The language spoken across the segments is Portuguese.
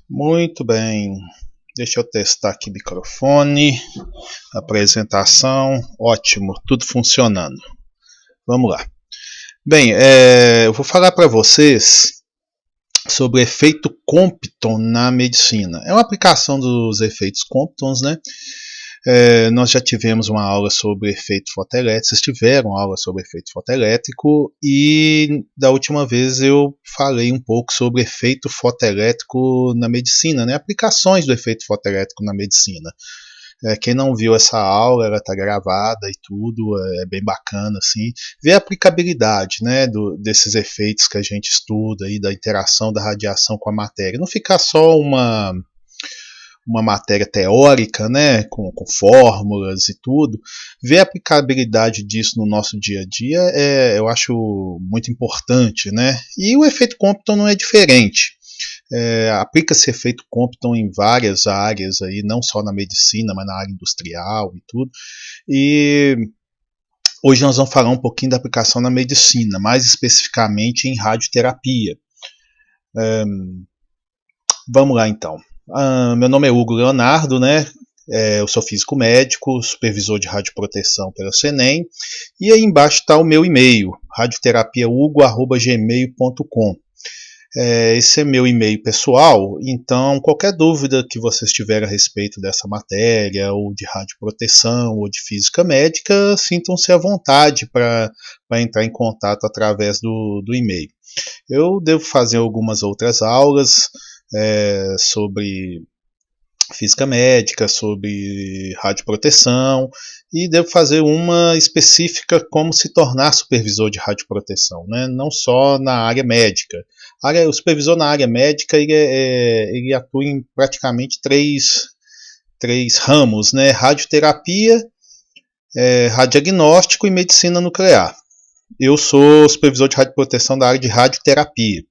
Muito bem. Deixa eu testar aqui o microfone, apresentação, ótimo, tudo funcionando. Vamos lá. Bem, eu vou falar para vocês sobre o efeito Compton na medicina. É uma aplicação dos efeitos Comptons, né? Nós já tivemos uma aula sobre efeito fotoelétrico, vocês tiveram aula sobre efeito fotoelétrico e da última vez eu falei um pouco sobre efeito fotoelétrico na medicina, né? Aplicações do efeito fotoelétrico na medicina. Quem não viu essa aula, ela está gravada e tudo, é bem bacana, assim, ver a aplicabilidade, né, desses efeitos que a gente estuda, aí, da interação da radiação com a matéria. Não ficar só uma matéria teórica, né, com fórmulas e tudo, ver a aplicabilidade disso no nosso dia a dia eu acho muito importante, né? E o efeito Compton não é diferente. Aplica-se efeito Compton em várias áreas, aí, não só na medicina, mas na área industrial e tudo. E hoje nós vamos falar um pouquinho da aplicação na medicina, mais especificamente em radioterapia. Vamos lá então. Meu nome é Hugo Leonardo, né? Eu sou físico médico, supervisor de radioproteção pela CENEM, e aí embaixo está o meu e-mail, radioterapiahugo@gmail.com. Esse é meu e-mail pessoal, então qualquer dúvida que vocês tiverem a respeito dessa matéria, ou de radioproteção, ou de física médica, sintam-se à vontade para entrar em contato através do e-mail. Eu devo fazer algumas outras aulas sobre física médica, sobre radioproteção, e devo fazer uma específica como se tornar supervisor de radioproteção, né? Não só na área médica. O supervisor na área médica ele atua em praticamente três ramos, né? Radioterapia, radiodiagnóstico e medicina nuclear. Eu sou supervisor de radioproteção da área de radioterapia.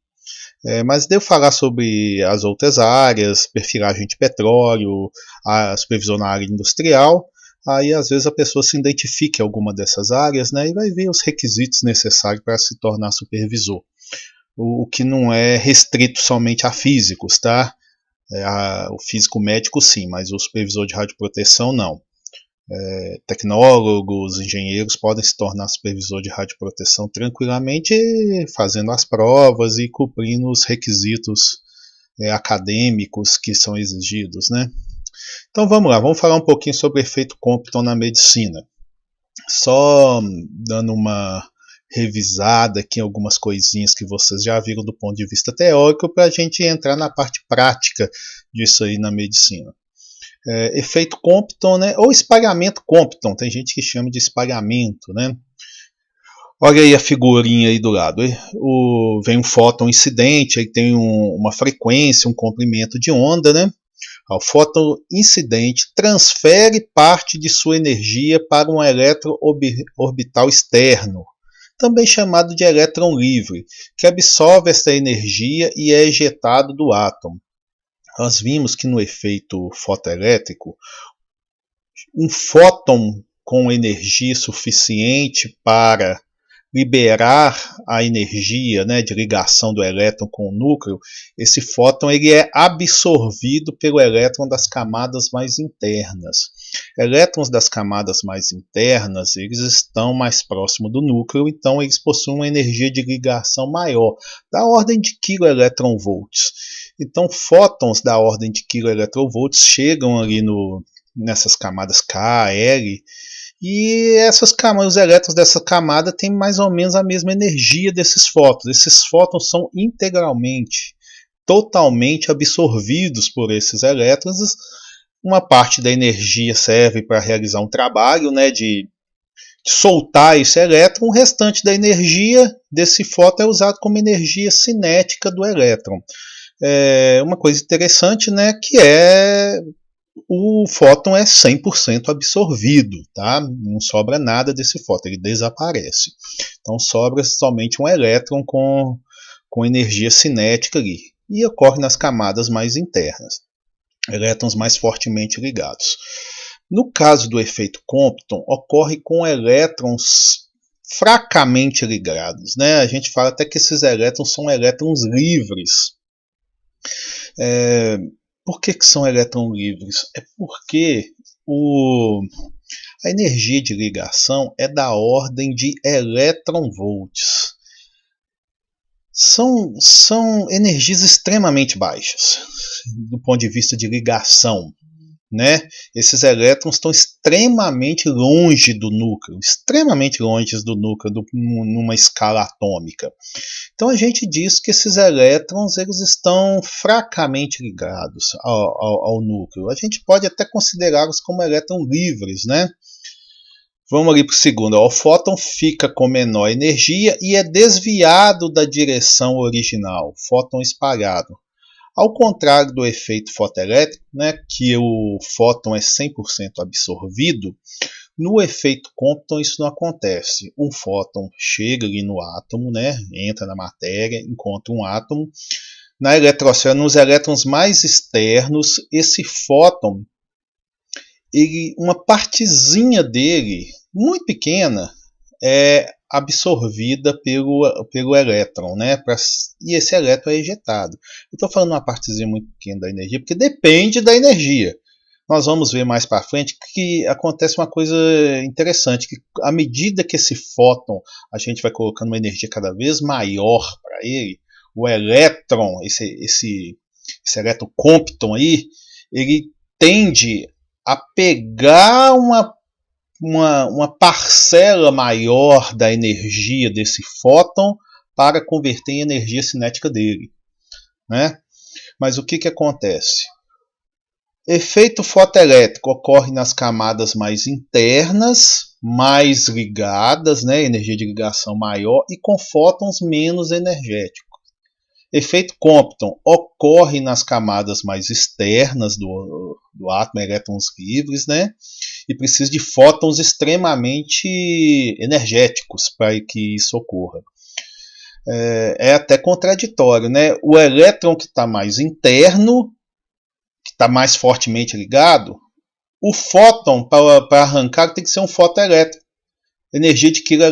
Mas devo falar sobre as outras áreas, perfilagem de petróleo, a supervisão na área industrial. Aí às vezes a pessoa se identifica em alguma dessas áreas, né, e vai ver os requisitos necessários para se tornar supervisor. O que não é restrito somente a físicos, tá? O físico médico sim, mas o supervisor de radioproteção não. Tecnólogos, engenheiros podem se tornar supervisor de radioproteção tranquilamente fazendo as provas e cumprindo os requisitos acadêmicos que são exigidos, né? Então vamos lá, vamos falar um pouquinho sobre o efeito Compton na medicina. Só dando uma revisada aqui em algumas coisinhas que vocês já viram do ponto de vista teórico para a gente entrar na parte prática disso aí na medicina. Efeito Compton, né? Ou espalhamento Compton, tem gente que chama de espalhamento, né? Olha aí a figurinha aí do lado. Vem um fóton incidente, aí tem uma frequência, um comprimento de onda, né? O fóton incidente transfere parte de sua energia para um elétron orbital externo, também chamado de elétron livre, que absorve essa energia e é ejetado do átomo. Nós vimos que no efeito fotoelétrico, um fóton com energia suficiente para liberar a energia, né, de ligação do elétron com o núcleo, esse fóton ele é absorvido pelo elétron das camadas mais internas. Elétrons das camadas mais internas eles estão mais próximos do núcleo, então eles possuem uma energia de ligação maior, da ordem de kV. Então fótons da ordem de kV chegam ali nessas camadas K, L, e os elétrons dessa camada têm mais ou menos a mesma energia desses fótons. Esses fótons são totalmente absorvidos por esses elétrons. Uma parte da energia serve para realizar um trabalho, né, de soltar esse elétron. O restante da energia desse fóton é usado como energia cinética do elétron. Uma coisa interessante, né, que o fóton é 100% absorvido, tá? Não sobra nada desse fóton, ele desaparece. Então sobra somente um elétron com energia cinética ali. E ocorre nas camadas mais internas, elétrons mais fortemente ligados. No caso do efeito Compton, ocorre com elétrons fracamente ligados, né? A gente fala até que esses elétrons são elétrons livres. Por que são elétrons livres? É porque a energia de ligação é da ordem de elétron-volts. São energias extremamente baixas do ponto de vista de ligação, né? Esses elétrons estão extremamente longe do núcleo, numa escala atômica. Então a gente diz que esses elétrons eles estão fracamente ligados ao núcleo. A gente pode até considerá-los como elétrons livres, né? Vamos ali para o segundo. O fóton fica com menor energia e é desviado da direção original, fóton espalhado. Ao contrário do efeito fotoelétrico, né, que o fóton é 100% absorvido, no efeito Compton isso não acontece. O fóton chega ali no átomo, né, entra na matéria, encontra um átomo. Na eletrosfera, nos elétrons mais externos, esse fóton, uma partezinha dele, muito pequena, é absorvida pelo elétron, né? E esse elétron é ejetado. Eu estou falando uma partezinha muito pequena da energia, porque depende da energia. Nós vamos ver mais para frente que acontece uma coisa interessante, que à medida que esse fóton, a gente vai colocando uma energia cada vez maior para ele, o elétron, esse elétron Compton aí, ele tende a pegar uma parcela maior da energia desse fóton para converter em energia cinética dele, né? Mas o que acontece? Efeito fotoelétrico ocorre nas camadas mais internas, mais ligadas, né? Energia de ligação maior e com fótons menos energéticos. Efeito Compton ocorre nas camadas mais externas do átomo, elétrons livres, né? E precisa de fótons extremamente energéticos para que isso ocorra. É até contraditório, né? O elétron que está mais interno, que está mais fortemente ligado, o fóton para arrancar tem que ser um fotoelétrico, energia de kV.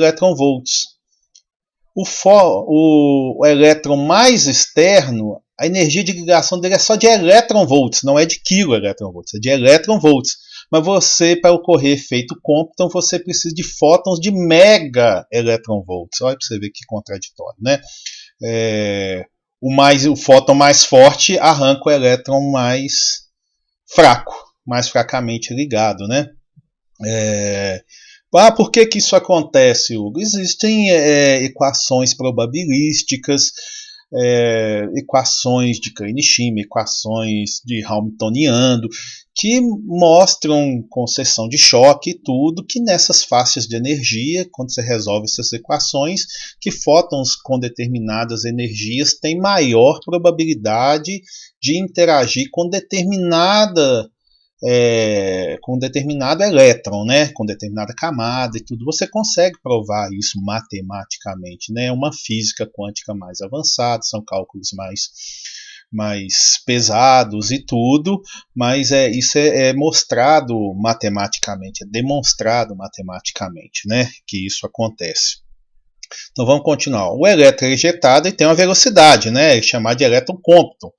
O elétron mais externo, a energia de ligação dele é só de elétron-volts, não é de kV, é de elétron-volts. Mas você, para ocorrer efeito Compton, você precisa de fótons de mega elétron-volts. Olha para você ver que contraditório, né? O fóton mais forte arranca o elétron mais fraco, mais fracamente ligado, né? Por que isso acontece, Hugo? Existem equações probabilísticas, equações de Klein-Schmidt, equações de Hamiltoniano, que mostram com seção de choque e tudo, que nessas faixas de energia, quando você resolve essas equações, que fótons com determinadas energias têm maior probabilidade de interagir com determinado elétron, né, com determinada camada e tudo. Você consegue provar isso matematicamente, né? É uma física quântica mais avançada, são cálculos mais pesados e tudo, mas isso é mostrado matematicamente, é demonstrado matematicamente, né, que isso acontece. Então vamos continuar. O elétron é ejetado e tem uma velocidade, né, chamada de elétron Compton.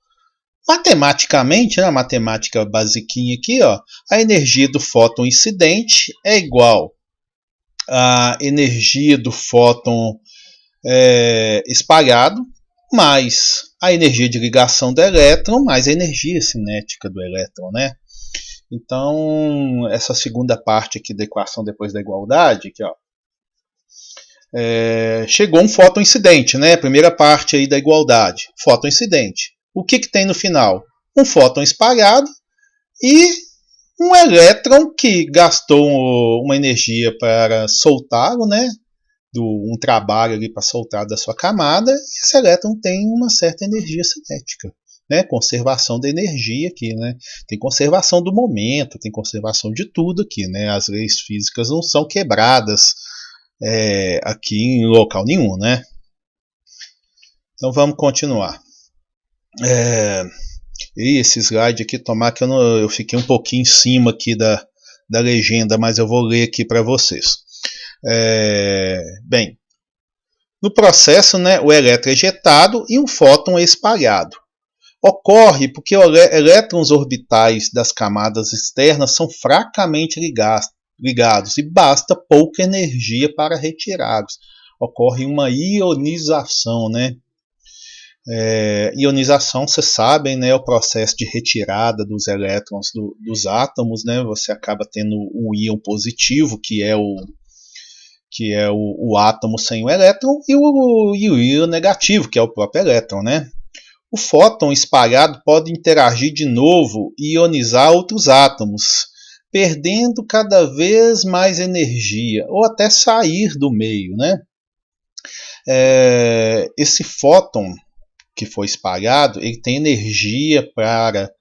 Matematicamente, na matemática basiquinha aqui, ó, a energia do fóton incidente é igual à energia do fóton espalhado mais a energia de ligação do elétron mais a energia cinética do elétron, né? Então, essa segunda parte aqui da equação depois da igualdade, aqui, ó, chegou um fóton incidente, né? Primeira parte aí da igualdade, fóton incidente. O que tem no final? Um fóton espalhado e um elétron que gastou uma energia para soltá-lo, né? Um trabalho ali para soltar da sua camada, e esse elétron tem uma certa energia cinética, né? Conservação da energia aqui, né? Tem conservação do momento, tem conservação de tudo aqui, né? As leis físicas não são quebradas aqui em local nenhum, né? Então vamos continuar. E esse slide aqui, tomar que eu fiquei um pouquinho em cima aqui da legenda, mas eu vou ler aqui para vocês. Bem, no processo, né, o elétron é ejetado e um fóton é espalhado. Ocorre porque elétrons orbitais das camadas externas são fracamente ligados e basta pouca energia para retirá-los. Ocorre uma ionização, né? Ionização, vocês sabem, né, é o processo de retirada dos elétrons dos átomos, né? Você acaba tendo um íon positivo, que é o átomo sem o elétron, e o íon negativo, que é o próprio elétron, né? O fóton espalhado pode interagir de novo e ionizar outros átomos, perdendo cada vez mais energia, ou até sair do meio, né? Esse fóton que foi espalhado, ele tem energia para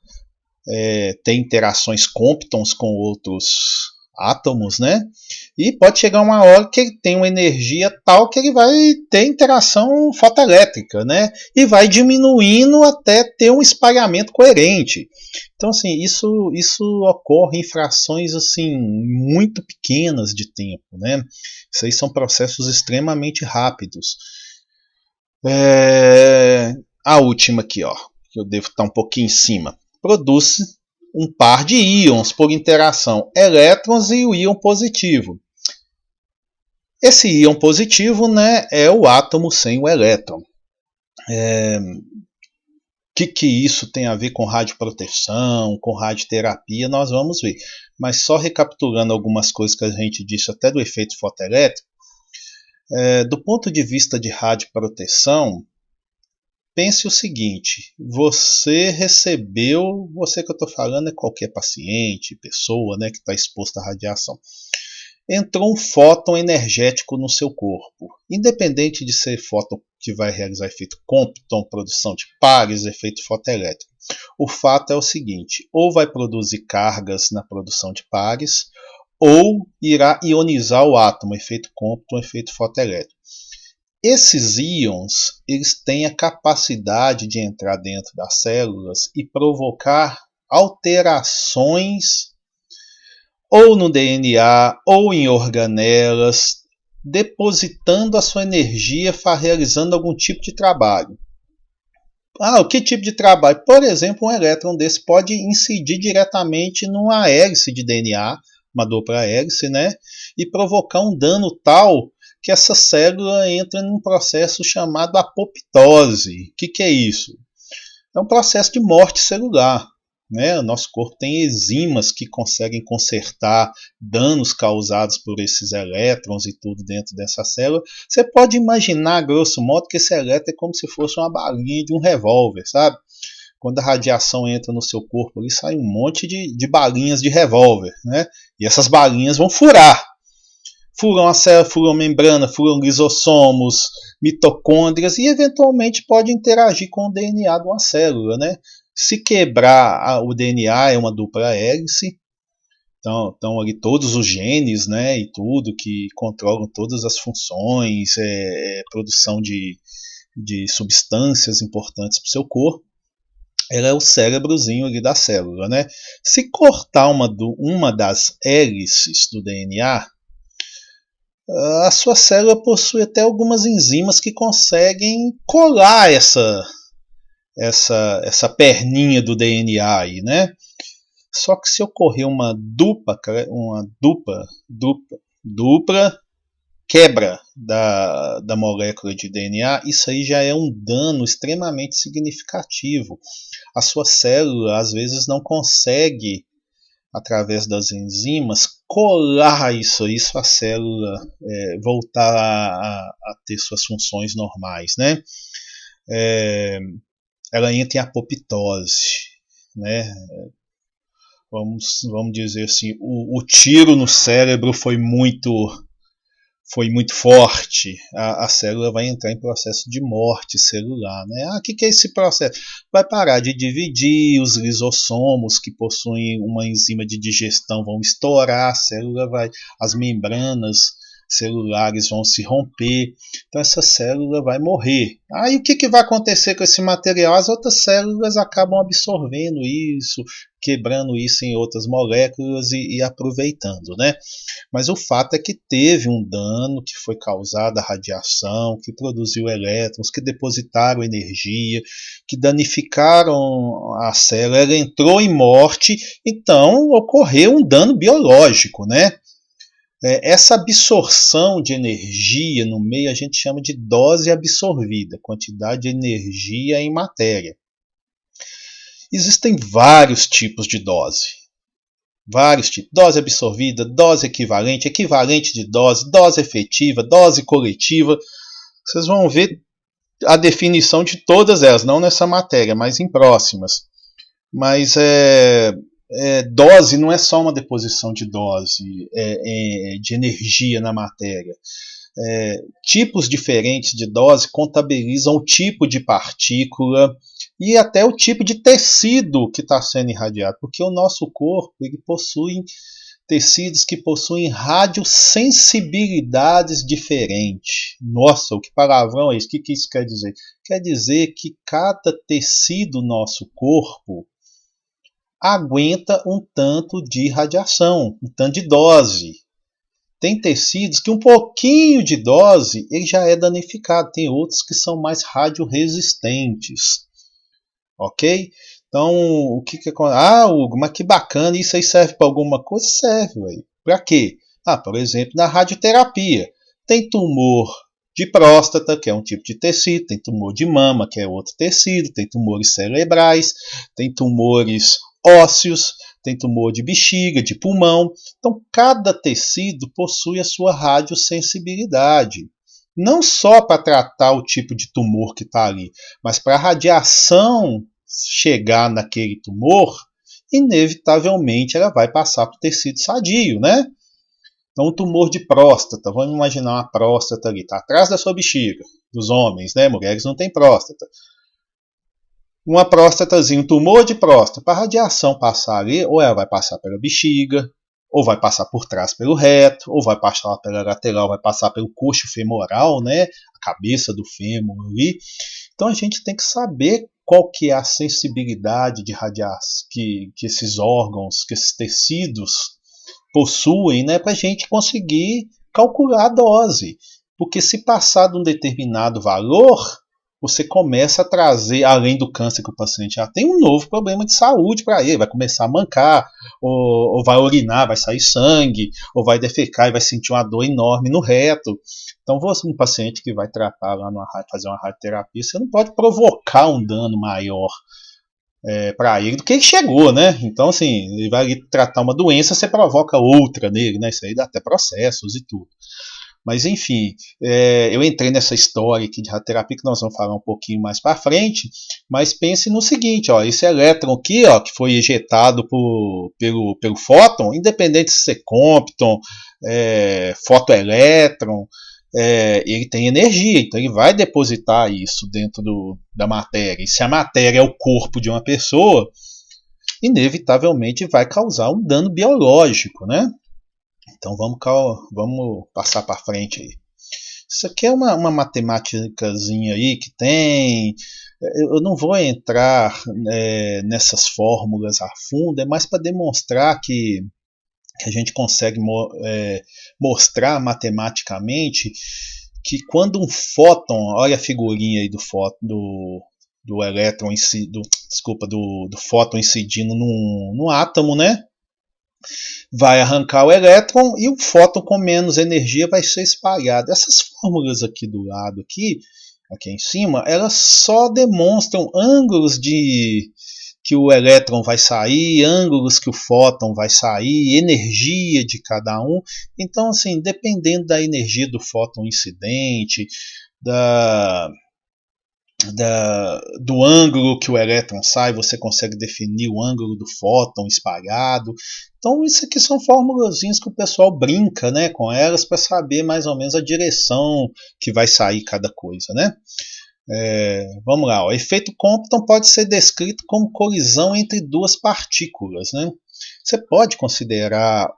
ter interações comptons com outros átomos, né? E pode chegar uma hora que ele tem uma energia tal que ele vai ter interação fotoelétrica, né? E vai diminuindo até ter um espalhamento coerente. Então, assim, isso ocorre em frações assim muito pequenas de tempo, né? Isso aí são processos extremamente rápidos. A última aqui, ó, que eu devo estar um pouquinho em cima. Produz um par de íons por interação, elétrons e o íon positivo. Esse íon positivo, né, é o átomo sem o elétron. Que isso tem a ver com radioproteção, com radioterapia, nós vamos ver. Mas só recapitulando algumas coisas que a gente disse até do efeito fotoelétrico, do ponto de vista de radioproteção, pense o seguinte, você que eu estou falando é qualquer paciente, pessoa, né, que está exposta à radiação. Entrou um fóton energético no seu corpo. Independente de ser fóton que vai realizar efeito Compton, produção de pares, efeito fotoelétrico. O fato é o seguinte, ou vai produzir cargas na produção de pares, ou irá ionizar o átomo, efeito Compton, efeito fotoelétrico. Esses íons, eles têm a capacidade de entrar dentro das células e provocar alterações ou no DNA ou em organelas, depositando a sua energia, realizando algum tipo de trabalho. O que tipo de trabalho? Por exemplo, um elétron desse pode incidir diretamente numa hélice de DNA, uma dupla hélice, né? E provocar um dano tal que essa célula entra num processo chamado apoptose. O que é isso? É um processo de morte celular. Né? O nosso corpo tem enzimas que conseguem consertar danos causados por esses elétrons e tudo dentro dessa célula. Você pode imaginar, grosso modo, que esse elétron é como se fosse uma balinha de um revólver, sabe? Quando a radiação entra no seu corpo, ali sai um monte de balinhas de revólver, né? E essas balinhas vão furar. Furam a célula, furam a membrana, furam lisossomos, mitocôndrias e eventualmente pode interagir com o DNA de uma célula, né? Se quebrar o DNA é uma dupla hélice, então estão ali todos os genes, né, e tudo que controlam todas as funções, produção de substâncias importantes para o seu corpo. Ela é o cérebrozinho ali da célula, né? Se cortar uma das hélices do DNA, a sua célula possui até algumas enzimas que conseguem colar essa perninha do DNA aí, né? Só que se ocorrer uma dupla quebra da molécula de DNA, isso aí já é um dano extremamente significativo. A sua célula às vezes não consegue, através das enzimas, colar isso a célula voltar a ter suas funções normais, né? Ela entra em apoptose, né? Vamos dizer assim, o tiro no cérebro foi muito forte, a célula vai entrar em processo de morte celular, né? O que é esse processo? Vai parar de dividir, os lisossomos que possuem uma enzima de digestão vão estourar, a célula as membranas celulares vão se romper, então essa célula vai morrer. Aí o que vai acontecer com esse material? As outras células acabam absorvendo isso, quebrando isso em outras moléculas e aproveitando, né? Mas o fato é que teve um dano que foi causado à radiação, que produziu elétrons, que depositaram energia, que danificaram a célula, ela entrou em morte, então ocorreu um dano biológico, né? Essa absorção de energia no meio a gente chama de dose absorvida, quantidade de energia em matéria. Existem vários tipos de dose. Vários tipos. Dose absorvida, dose equivalente, equivalente de dose, dose efetiva, dose coletiva. Vocês vão ver a definição de todas elas, não nessa matéria, mas em próximas. Mas dose não é só uma deposição de dose, de energia na matéria. Tipos diferentes de dose contabilizam o tipo de partícula e até o tipo de tecido que está sendo irradiado, porque o nosso corpo ele possui tecidos que possuem radiosensibilidades diferentes. Nossa, que palavrão é isso? O que isso quer dizer? Quer dizer que cada tecido do nosso corpo aguenta um tanto de radiação, um tanto de dose. Tem tecidos que um pouquinho de dose ele já é danificado, tem outros que são mais radioresistentes. Ok? Então, o que acontece? Hugo, mas que bacana, isso aí serve para alguma coisa? Serve, ué. Para quê? Por exemplo, na radioterapia. Tem tumor de próstata, que é um tipo de tecido, tem tumor de mama, que é outro tecido, tem tumores cerebrais, tem tumores ósseos, tem tumor de bexiga, de pulmão. Então, cada tecido possui a sua radiosensibilidade. Não só para tratar o tipo de tumor que está ali, mas para a radiação chegar naquele tumor, inevitavelmente ela vai passar para o tecido sadio, né? Então, um tumor de próstata, vamos imaginar uma próstata ali, está atrás da sua bexiga, dos homens, né? Mulheres não têm próstata. Uma próstatazinha, um tumor de próstata, para a radiação passar ali, ou ela vai passar pela bexiga, ou vai passar por trás pelo reto, ou vai passar pela lateral, vai passar pelo coxo femoral, né? A cabeça do fêmur ali. Então a gente tem que saber qual que é a sensibilidade de radiação que esses órgãos, que esses tecidos possuem, né? Para a gente conseguir calcular a dose. Porque se passar de um determinado valor, você começa a trazer, além do câncer que o paciente já tem, um novo problema de saúde para ele. Vai começar a mancar, ou vai urinar, vai sair sangue, ou vai defecar e vai sentir uma dor enorme no reto. Então, você, um paciente que vai tratar lá fazer uma radioterapia, você não pode provocar um dano maior para ele do que ele chegou, né? Então, assim, ele vai tratar uma doença, você provoca outra nele, né? Isso aí dá até processos e tudo. Mas enfim, eu entrei nessa história aqui de radioterapia que nós vamos falar um pouquinho mais para frente, mas pense no seguinte, ó, esse elétron aqui, ó, que foi ejetado pelo fóton, independente se é Compton, fotoelétron, ele tem energia, então ele vai depositar isso dentro da matéria. E se a matéria é o corpo de uma pessoa, inevitavelmente vai causar um dano biológico, né? Então vamos passar para frente aí. Isso aqui é uma matemáticazinha aí que tem. Eu não vou entrar nessas fórmulas a fundo, é mais para demonstrar que a gente consegue mostrar matematicamente que quando um fóton, olha a figurinha aí do fóton, do elétron do fóton incidindo num átomo, né? Vai arrancar o elétron e o fóton com menos energia vai ser espalhado. Essas fórmulas aqui do lado, aqui em cima, elas só demonstram ângulos que o elétron vai sair, ângulos que o fóton vai sair, energia de cada um. Então, assim, dependendo da energia do fóton incidente, do ângulo que o elétron sai, você consegue definir o ângulo do fóton espalhado. Então, isso aqui são formulazinhas que o pessoal brinca, né, com elas para saber mais ou menos a direção que vai sair cada coisa, né? Vamos lá, o efeito Compton pode ser descrito como colisão entre duas partículas, né? Você pode considerar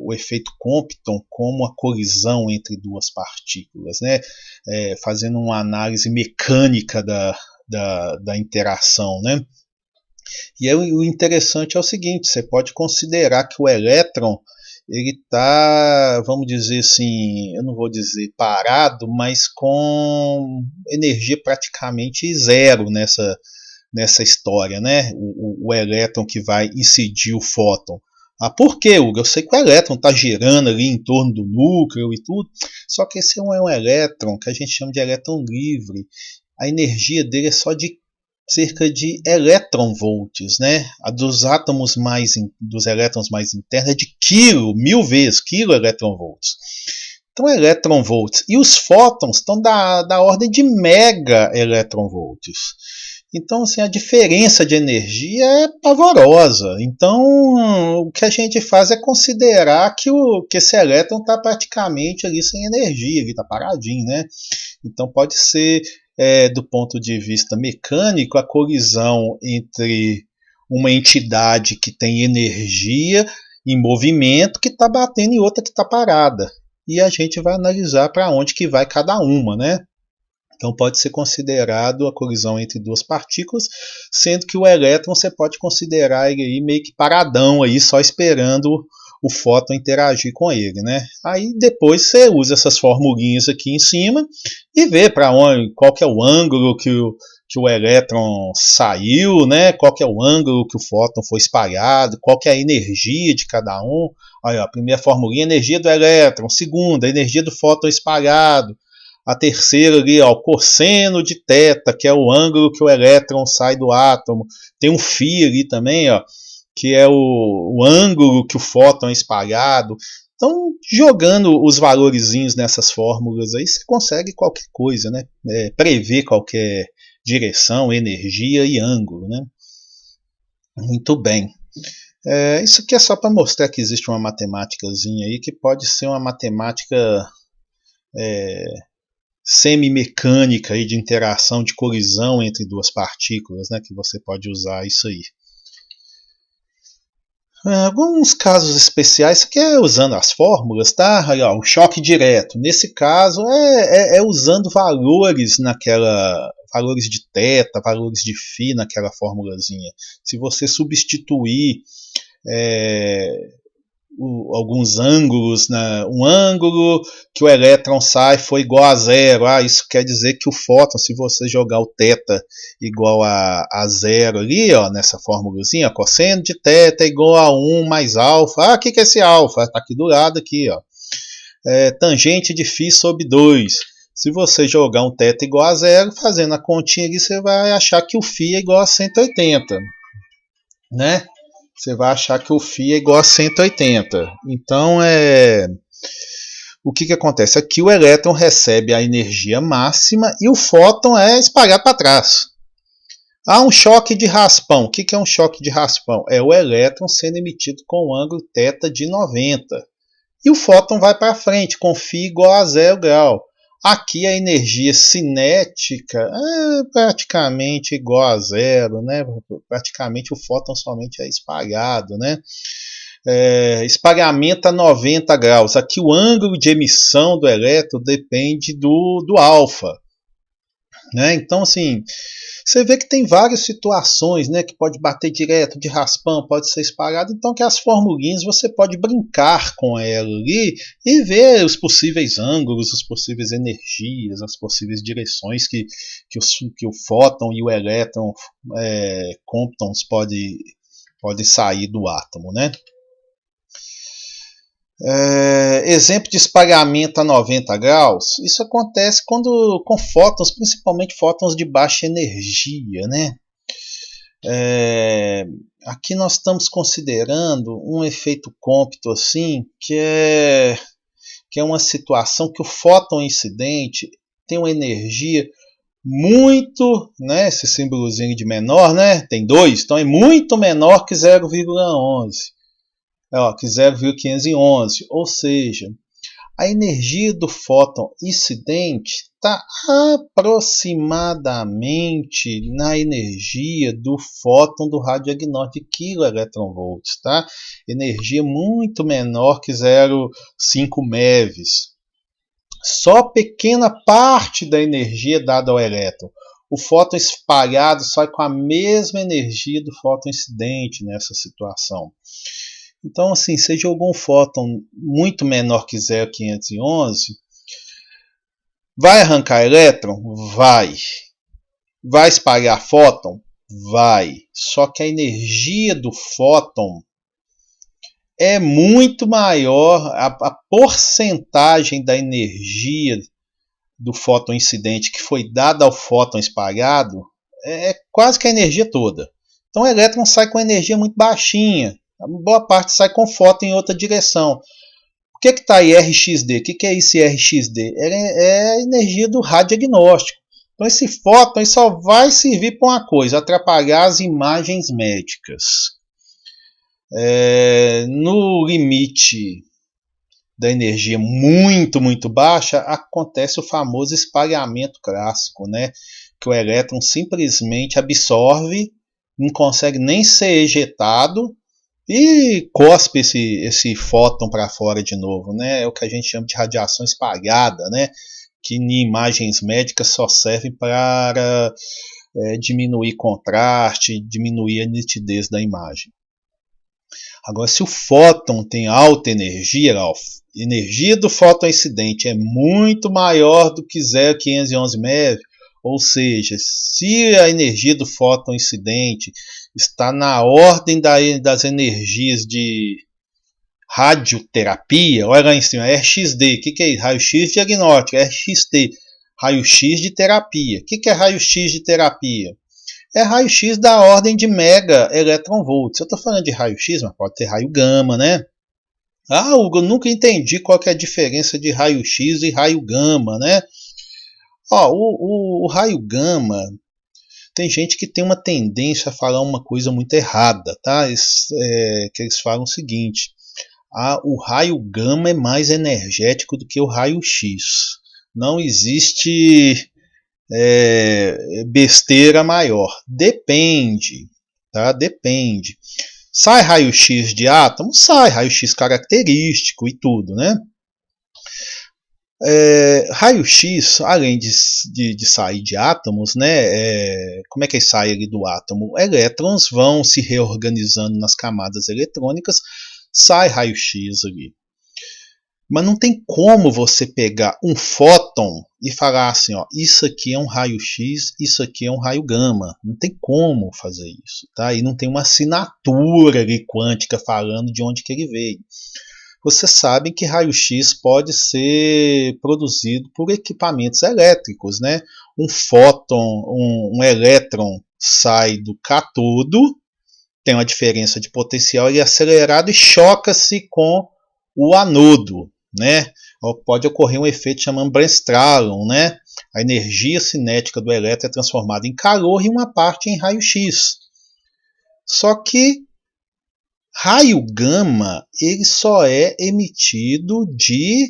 o efeito Compton como a colisão entre duas partículas, né? Fazendo uma análise mecânica da interação, né? E o interessante é o seguinte, você pode considerar que o elétron ele está, vamos dizer assim, eu não vou dizer parado, mas com energia praticamente zero nessa história, né? O elétron que vai incidir o fóton. Por quê, Hugo? Eu sei que o elétron está girando ali em torno do núcleo e tudo, só que esse é um elétron que a gente chama de elétron livre. A energia dele é só de cerca de elétron-volts, né? A dos átomos dos elétrons mais internos é de mil vezes, elétron-volts. Então, elétron-volts. E os fótons estão da ordem de mega elétron-volts. Então, assim, a diferença de energia é pavorosa. Então, o que a gente faz é considerar que esse elétron está praticamente ali sem energia, ele está paradinho, né? Então, pode ser, do ponto de vista mecânico, a colisão entre uma entidade que tem energia em movimento que está batendo em outra que está parada. E a gente vai analisar para onde que vai cada uma, né? Então pode ser considerado a colisão entre duas partículas, sendo que o elétron você pode considerar ele aí meio que paradão aí, só esperando o fóton interagir com ele, né? Aí depois você usa essas formulinhas aqui em cima e vê para onde, qual que é o ângulo que o elétron saiu, né? Qual que é o ângulo que o fóton foi espalhado, qual que é a energia de cada um. Aí, ó, a primeira formulinha, energia do elétron, segunda, energia do fóton espalhado. A terceira ali, ó, o cosseno de θ, que é o ângulo que o elétron sai do átomo. Tem um φ ali também, ó, que é o ângulo que o fóton é espalhado. Então, jogando os valorizinhos nessas fórmulas aí, você consegue qualquer coisa, né? Prever qualquer direção, energia e ângulo, né? Muito bem. Isso aqui é só para mostrar que existe uma matemáticazinha aí, que pode ser uma matemática semimecânica aí de interação, de colisão entre duas partículas, né, que você pode usar isso aí. Alguns casos especiais, isso aqui é usando as fórmulas, tá? Aí, ó, o choque direto. Nesse caso é usando valores valores de θ, valores de φ naquela formulazinha. Se você substituir alguns ângulos, né? Um ângulo que o elétron sai foi igual a zero. Isso quer dizer que o fóton, se você jogar o θ igual a zero ali, ó, nessa formulazinha, cosseno de θ igual a 1 mais alfa. O que é esse alfa? Está aqui do lado, aqui, ó. Tangente de φ sobre 2. Se você jogar um θ igual a zero, fazendo a continha ali, você vai achar que o φ é igual a 180, né? Você vai achar que o φ é igual a 180. Então, o que acontece? Aqui o elétron recebe a energia máxima e o fóton é espalhado para trás. Há um choque de raspão. O que é um choque de raspão? É o elétron sendo emitido com um ângulo θ de 90. E o fóton vai para frente com φ igual a 0 grau. Aqui a energia cinética é praticamente igual a zero, né? Praticamente o fóton somente é espalhado, né? Espalhamento a 90 graus. Aqui o ângulo de emissão do elétron depende do alfa, né? Então, assim, você vê que tem várias situações, né, que pode bater direto, de raspão, pode ser espalhado. Então, que as formulinhas você pode brincar com ela ali e ver os possíveis ângulos, as possíveis energias, as possíveis direções que o fóton e o elétron comptons pode sair do átomo, né? Exemplo de espalhamento a 90 graus, isso acontece com fótons, principalmente fótons de baixa energia, né? Aqui nós estamos considerando um efeito Compton assim, que é uma situação que o fóton incidente tem uma energia muito, né, esse símbolozinho de menor, né, tem 2, então é muito menor que 0,11. Que 0,511, ou seja, A energia do fóton incidente está aproximadamente na energia do fóton do radiodiagnóstico de kV, tá? Energia muito menor que 0,5 MeVs. Só pequena parte da energia dada ao elétron. O fóton espalhado sai com a mesma energia do fóton incidente nessa situação. Então, assim, se jogou um fóton muito menor que 0,511, vai arrancar elétron? Vai. Vai espalhar fóton? Vai. Só que a energia do fóton é muito maior, a porcentagem da energia do fóton incidente que foi dada ao fóton espalhado é quase que a energia toda. Então o elétron sai com energia muito baixinha, a boa parte sai com fóton em outra direção. O que está aí RxD? O que é esse RxD? É a energia do radiodiagnóstico. Então esse fóton só vai servir para uma coisa, atrapalhar as imagens médicas. No limite da energia muito, muito baixa, acontece o famoso espalhamento clássico, né? Que o elétron simplesmente absorve, não consegue nem ser ejetado e cospe esse fóton para fora de novo, né? É o que a gente chama de radiação espalhada, né? Que em imagens médicas só serve para diminuir contraste, diminuir a nitidez da imagem. Agora, se o fóton tem alta energia, a energia do fóton incidente é muito maior do que 0,511 MeV, ou seja, se a energia do fóton incidente está na ordem das energias de radioterapia, olha lá em cima, RxD, o que é isso? Raio-X diagnóstico, RxT, raio-X de terapia. O que é raio-X de terapia? É raio-X da ordem de mega eletronvolts. Eu estou falando de raio-X, mas pode ter raio gama, né? Hugo, eu nunca entendi qual que é a diferença de raio-X e raio gama, né? O raio gama, tem gente que tem uma tendência a falar uma coisa muito errada, tá? Que eles falam o seguinte: o raio gama é mais energético do que o raio-X. Não existe besteira maior. Depende, tá? Depende. Sai raio-X de átomo? Sai raio-X característico e tudo, né? Raio-X, além de sair de átomos, né? Como é que sai ali do átomo? Elétrons vão se reorganizando nas camadas eletrônicas, sai raio-X ali. Mas não tem como você pegar um fóton e falar assim, isso aqui é um raio-X, isso aqui é um raio gama. Não tem como fazer isso, tá? E não tem uma assinatura ali quântica falando de onde que ele veio. Vocês sabem que raio-X pode ser produzido por equipamentos elétricos, né? Um fóton, um elétron sai do cátodo, tem uma diferença de potencial, ele é acelerado e choca-se com o anodo, né? Pode ocorrer um efeito chamado Bremsstrahlung, né? A energia cinética do elétron é transformada em calor e uma parte em raio-X. Só que raio gama ele só é emitido de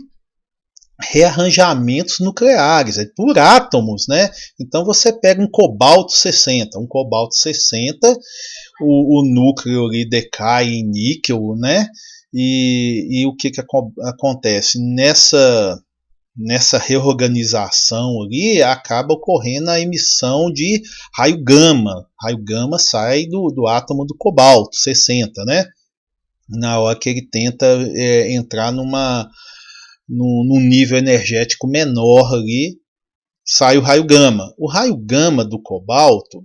rearranjamentos nucleares, por átomos, né? Então você pega um cobalto 60, o núcleo ali decai em níquel, né? E o que acontece? Nessa reorganização ali, acaba ocorrendo a emissão de raio gama. Raio gama sai do átomo do cobalto 60, né? Na hora que ele tenta entrar num nível energético menor ali, sai o raio gama. O raio gama do cobalto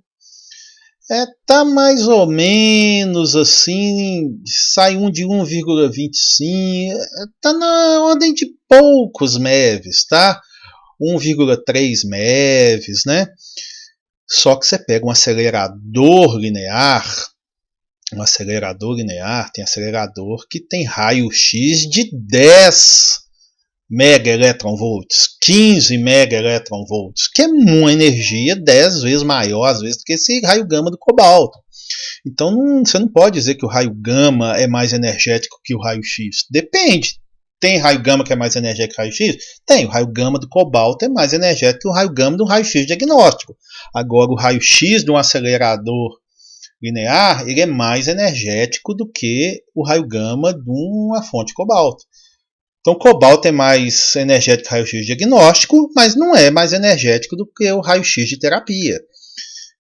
tá mais ou menos assim, sai de 1,25, tá na ordem de poucos MeVs, tá? 1,3 MeVs, né? Só que você pega um acelerador linear, tem acelerador que tem raio-X de 10 megaelectronvolts, 15 megaelectronvolts, que é uma energia 10 vezes maior, às vezes, do que esse raio gama do cobalto. Então você não pode dizer que o raio gama é mais energético que o raio-X. Depende. Tem raio gama que é mais energético que o raio-x? Tem. O raio gama do cobalto é mais energético que o raio gama do raio-x diagnóstico. Agora, o raio-x de um acelerador linear, ele é mais energético do que o raio gama de uma fonte cobalto. Então, o cobalto é mais energético que o raio-x diagnóstico, mas não é mais energético do que o raio-x de terapia.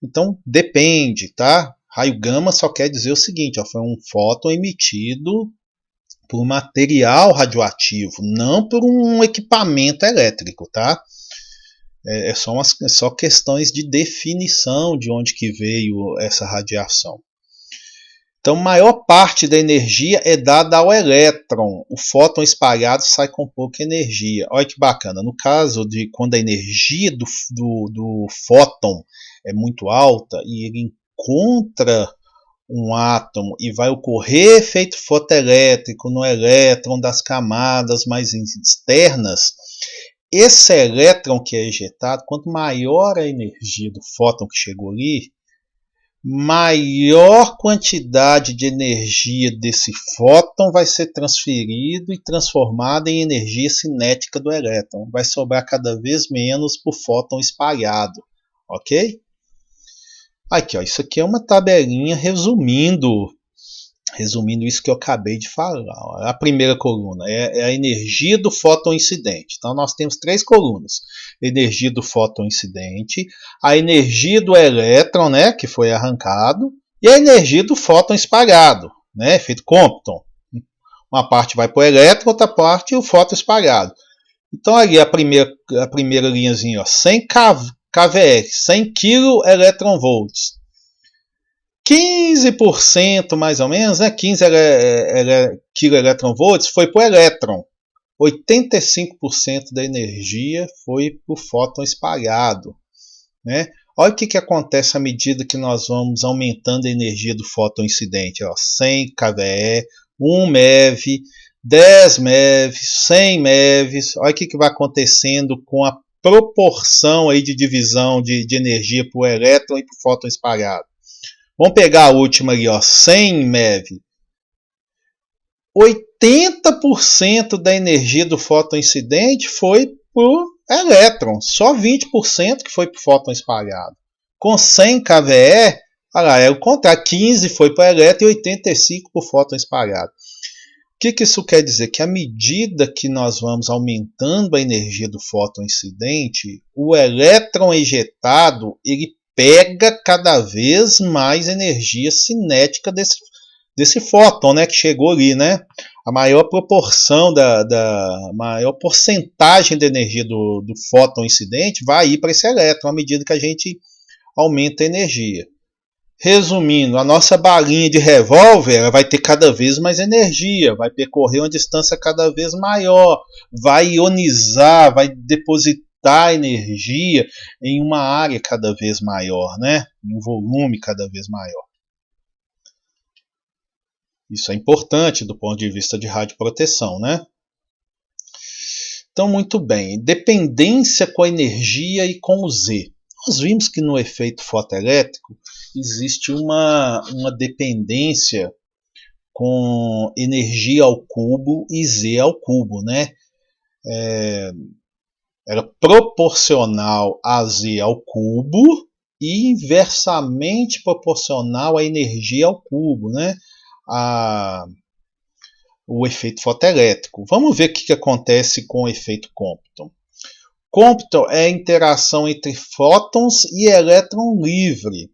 Então, depende, tá? Raio gama só quer dizer o seguinte, ó, foi um fóton emitido por um material radioativo, não por um equipamento elétrico, tá? É só questões de definição de onde que veio essa radiação. Então, a maior parte da energia é dada ao elétron. O fóton espalhado sai com pouca energia. Olha que bacana. No caso de quando a energia do fóton é muito alta e ele encontra um átomo e vai ocorrer efeito fotoelétrico no elétron das camadas mais externas, esse elétron que é ejetado, quanto maior a energia do fóton que chegou ali, maior quantidade de energia desse fóton vai ser transferido e transformada em energia cinética do elétron. Vai sobrar cada vez menos para o fóton espalhado, ok? Aqui, ó, isso aqui é uma tabelinha resumindo isso que eu acabei de falar. Ó. A primeira coluna é a energia do fóton incidente. Então, nós temos 3 colunas. Energia do fóton incidente, a energia do elétron, né, que foi arrancado, e a energia do fóton espalhado, né, efeito Compton. Uma parte vai para o elétron, outra parte o fóton espalhado. Então, ali a primeira linhazinha, ó, 100 kVr, 100 keV. 15% mais ou menos, né? 15 keV foi para o elétron. 85% da energia foi para o fóton espalhado. Né? Olha o que acontece à medida que nós vamos aumentando a energia do fóton incidente. Ó, 100 kVe, 1 MeV, 10 MeV, 100 MeV. Olha o que vai acontecendo com a proporção aí de divisão de energia para o elétron e para o fóton espalhado. Vamos pegar a última ali, ó, 100 MeV. 80% da energia do fóton incidente foi para o elétron. Só 20% que foi para o fóton espalhado. Com 100 kVe, olha lá, é o contrário. 15% foi para o elétron e 85% para o fóton espalhado. O que isso quer dizer? Que à medida que nós vamos aumentando a energia do fóton incidente, o elétron ejetado ele pega cada vez mais energia cinética desse fóton, né, que chegou ali, né? A maior proporção maior porcentagem da energia do fóton incidente vai ir para esse elétron à medida que a gente aumenta a energia. Resumindo, a nossa balinha de revólver ela vai ter cada vez mais energia, vai percorrer uma distância cada vez maior, vai ionizar, vai depositar energia em uma área cada vez maior, né? Em um volume cada vez maior. Isso é importante do ponto de vista de radioproteção, né? Então, muito bem. Dependência com a energia e com o Z. Nós vimos que no efeito fotoelétrico existe uma dependência com energia ao cubo e Z ao cubo, né? Era proporcional a Z ao cubo e inversamente proporcional à energia ao cubo, né? O efeito fotoelétrico. Vamos ver o que acontece com o efeito Compton. Compton é a interação entre fótons e elétron livre.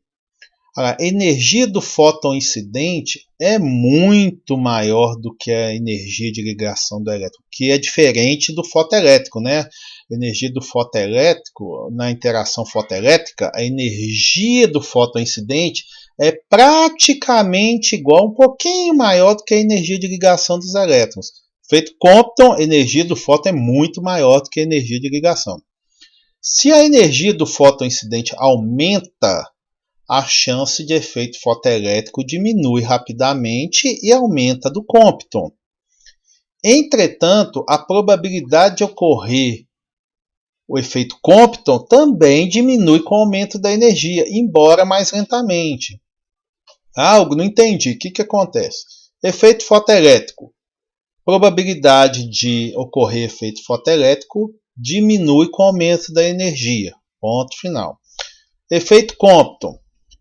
A energia do fóton incidente é muito maior do que a energia de ligação do elétron, que é diferente do fotoelétrico, né? A energia do fotoelétrico, na interação fotoelétrica, a energia do fóton incidente é praticamente igual, um pouquinho maior do que a energia de ligação dos elétrons. Feito Compton, a energia do fóton é muito maior do que a energia de ligação. Se a energia do fóton incidente aumenta, a chance de efeito fotoelétrico diminui rapidamente e aumenta do Compton. Entretanto, a probabilidade de ocorrer o efeito Compton também diminui com o aumento da energia, embora mais lentamente. Algo, não entendi. O que acontece? Efeito fotoelétrico. Probabilidade de ocorrer efeito fotoelétrico diminui com o aumento da energia. Ponto final. Efeito Compton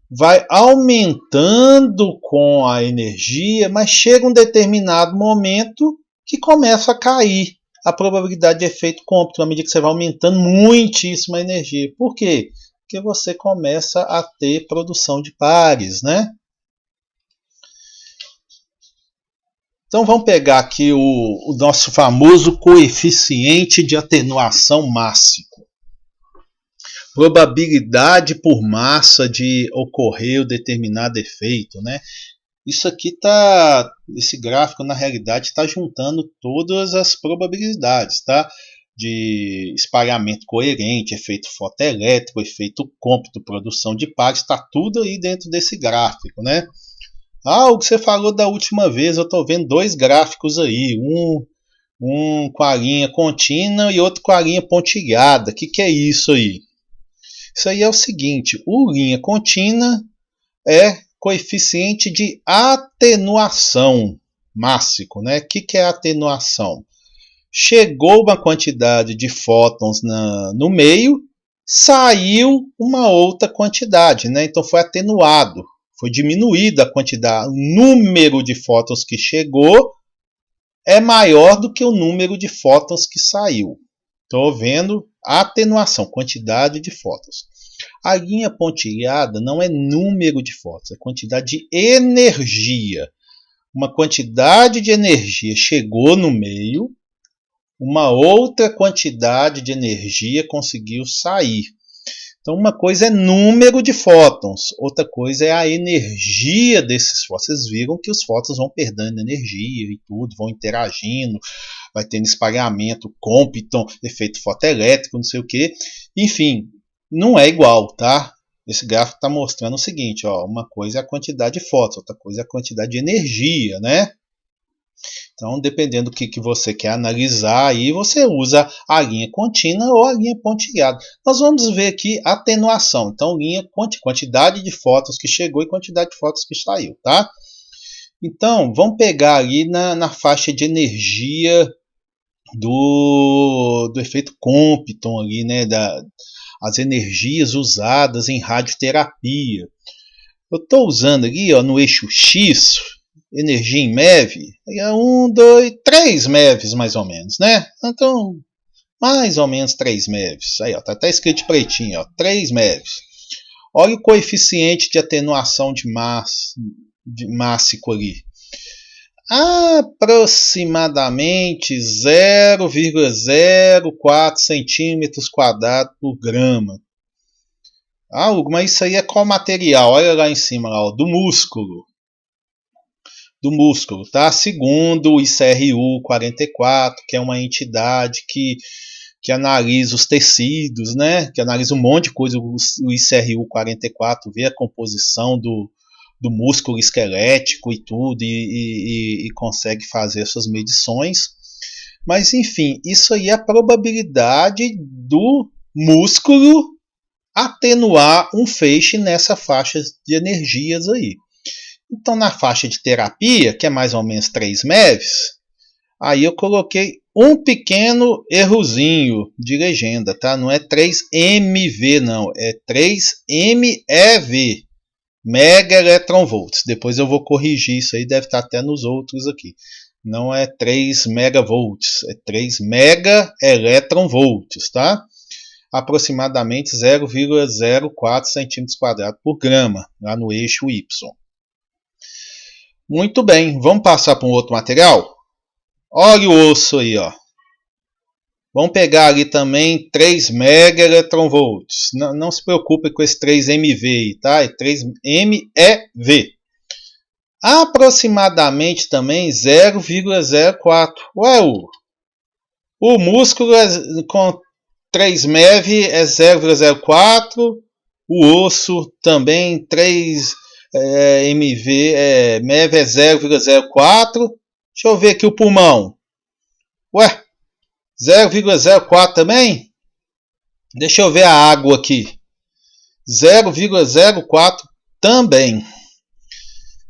vai aumentando com a energia, mas chega um determinado momento que começa a cair a probabilidade de efeito Compton, à medida que você vai aumentando muitíssimo a energia. Por quê? Porque você começa a ter produção de pares, né? Então vamos pegar aqui o nosso famoso coeficiente de atenuação máximo. Probabilidade por massa de ocorrer o determinado efeito, né? Isso aqui esse gráfico na realidade está juntando todas as probabilidades, tá? De espalhamento coerente, efeito fotoelétrico, efeito cômputo, produção de pares, está tudo aí dentro desse gráfico, né? O que você falou da última vez, eu estou vendo dois gráficos aí, um com a linha contínua e outro com a linha pontilhada. O que é isso aí? Isso aí é o seguinte, o linha contínua é coeficiente de atenuação máximo, né? O que é atenuação? Chegou uma quantidade de fótons no meio, saiu uma outra quantidade, né? Então foi atenuado, foi diminuída a quantidade, o número de fótons que chegou é maior do que o número de fótons que saiu. Estou vendo atenuação, quantidade de fótons. A linha pontilhada não é número de fótons, é quantidade de energia. Uma quantidade de energia chegou no meio, uma outra quantidade de energia conseguiu sair. Então, uma coisa é número de fótons, outra coisa é a energia desses fótons. Vocês viram que os fótons vão perdendo energia e tudo, vão interagindo, vai tendo espalhamento, Compton, efeito fotoelétrico, não sei o que. Enfim, não é igual, tá? Esse gráfico está mostrando o seguinte, ó, uma coisa é a quantidade de fótons, outra coisa é a quantidade de energia, né? Então, dependendo do que você quer analisar, aí você usa a linha contínua ou a linha pontilhada. Nós vamos ver aqui atenuação. Então, quantidade de fótons que chegou e quantidade de fótons que saiu, tá? Então, vamos pegar ali na faixa de energia do efeito Compton ali, né? As energias usadas em radioterapia. Eu estou usando aqui, ó, no eixo X, energia em MeV, 1, 2, 3 MeVs mais ou menos, né? Então, mais ou menos 3 MeVs. Aí, ó, tá até escrito pretinho, ó, 3 MeVs. Olha o coeficiente de atenuação de mássico ali. Aproximadamente 0,04 centímetros quadrados por grama. Hugo, mas isso aí é qual material? Olha lá em cima, ó, do músculo, tá? Segundo o ICRU 44, que é uma entidade que analisa os tecidos, né? Que analisa um monte de coisa, o ICRU 44, vê a composição do músculo esquelético e tudo, e consegue fazer essas medições. Mas, enfim, isso aí é a probabilidade do músculo atenuar um feixe nessa faixa de energias aí. Então, na faixa de terapia, que é mais ou menos 3 MeVs, aí eu coloquei um pequeno errozinho de legenda, tá? Não é 3 MV, não, é 3 MeV, Mega Electron Volts. Depois eu vou corrigir isso aí, deve estar até nos outros aqui. Não é 3 megavolts, é 3 mega electron volts, tá? Aproximadamente 0,04 centímetros quadrados por grama, lá no eixo Y. Muito bem, vamos passar para um outro material? Olha o osso aí, ó. Vamos pegar ali também 3 mega electron volts. Não se preocupe com esse 3 MV aí, tá? É 3 MeV. Aproximadamente também 0,04. Ué, o músculo com 3 MeV é 0,04. O osso também 3 MeV, MeV é 0,04. Deixa eu ver aqui o pulmão. Ué, 0,04 também? Deixa eu ver a água aqui. 0,04 também.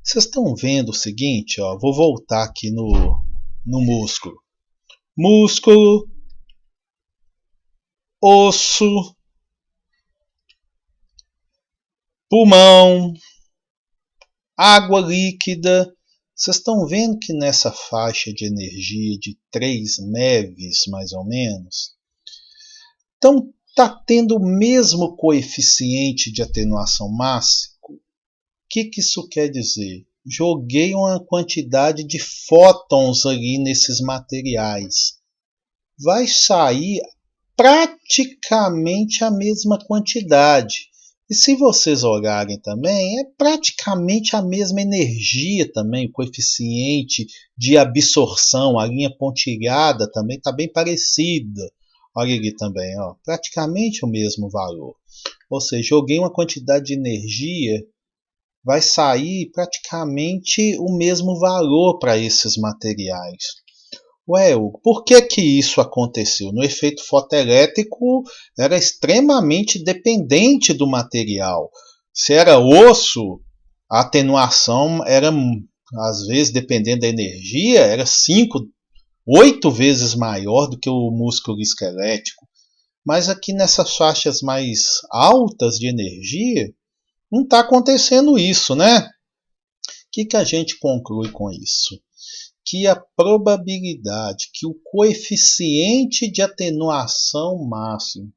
Vocês estão vendo o seguinte, ó, vou voltar aqui no no músculo? Músculo, osso, pulmão, água líquida. Vocês estão vendo que nessa faixa de energia de 3 MeVs, mais ou menos, então está tendo o mesmo coeficiente de atenuação máximo. O que isso quer dizer? Joguei uma quantidade de fótons ali nesses materiais. Vai sair praticamente a mesma quantidade. E se vocês olharem também, é praticamente a mesma energia também, o coeficiente de absorção, a linha pontilhada também está bem parecida. Olha ali também, ó, praticamente o mesmo valor. Ou seja, joguei uma quantidade de energia, vai sair praticamente o mesmo valor para esses materiais. Ué, Hugo, por que isso aconteceu? No efeito fotoelétrico era extremamente dependente do material. Se era osso, a atenuação era, às vezes, dependendo da energia, era 5, 8 vezes maior do que o músculo esquelético. Mas aqui nessas faixas mais altas de energia, não está acontecendo isso, né? O que a gente conclui com isso? Que a probabilidade, que o coeficiente de atenuação máximo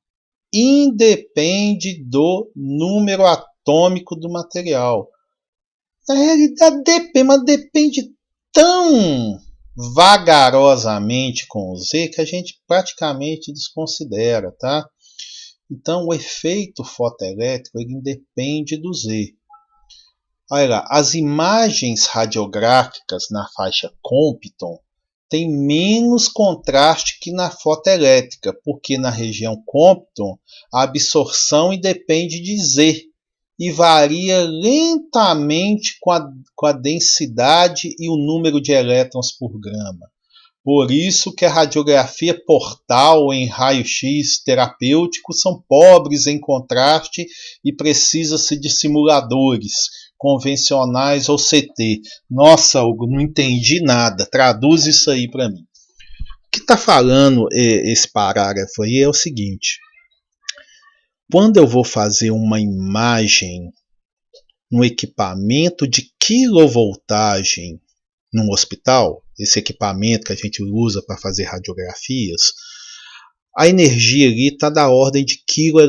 independe do número atômico do material. Na realidade depende, mas depende tão vagarosamente com o Z que a gente praticamente desconsidera, tá? Então o efeito fotoelétrico ele independe do Z. Olha lá, as imagens radiográficas na faixa Compton têm menos contraste que na fotoelétrica, porque na região Compton a absorção independe de Z e varia lentamente com a densidade e o número de elétrons por grama. Por isso que a radiografia portal em raio-x terapêutico são pobres em contraste e precisa-se de simuladores convencionais ou CT. Nossa, Hugo, não entendi nada. Traduz isso aí para mim. O que está falando esse parágrafo aí é o seguinte. Quando eu vou fazer uma imagem no equipamento de quilovoltagem num hospital, esse equipamento que a gente usa para fazer radiografias, a energia ali está da ordem de kV,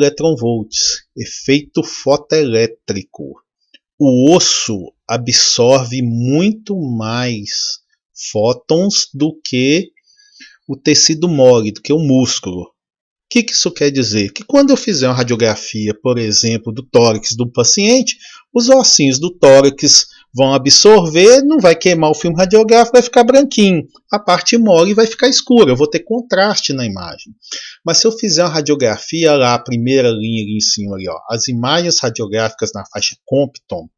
efeito fotoelétrico. O osso absorve muito mais fótons do que o tecido mole, do que o músculo. O que isso quer dizer? Que quando eu fizer uma radiografia, por exemplo, do tórax do paciente, os ossinhos do tórax vão absorver, não vai queimar o filme radiográfico, vai ficar branquinho. A parte mole vai ficar escura, eu vou ter contraste na imagem. Mas se eu fizer uma radiografia lá, a primeira linha ali em cima, ali, ó, as imagens radiográficas na faixa Compton,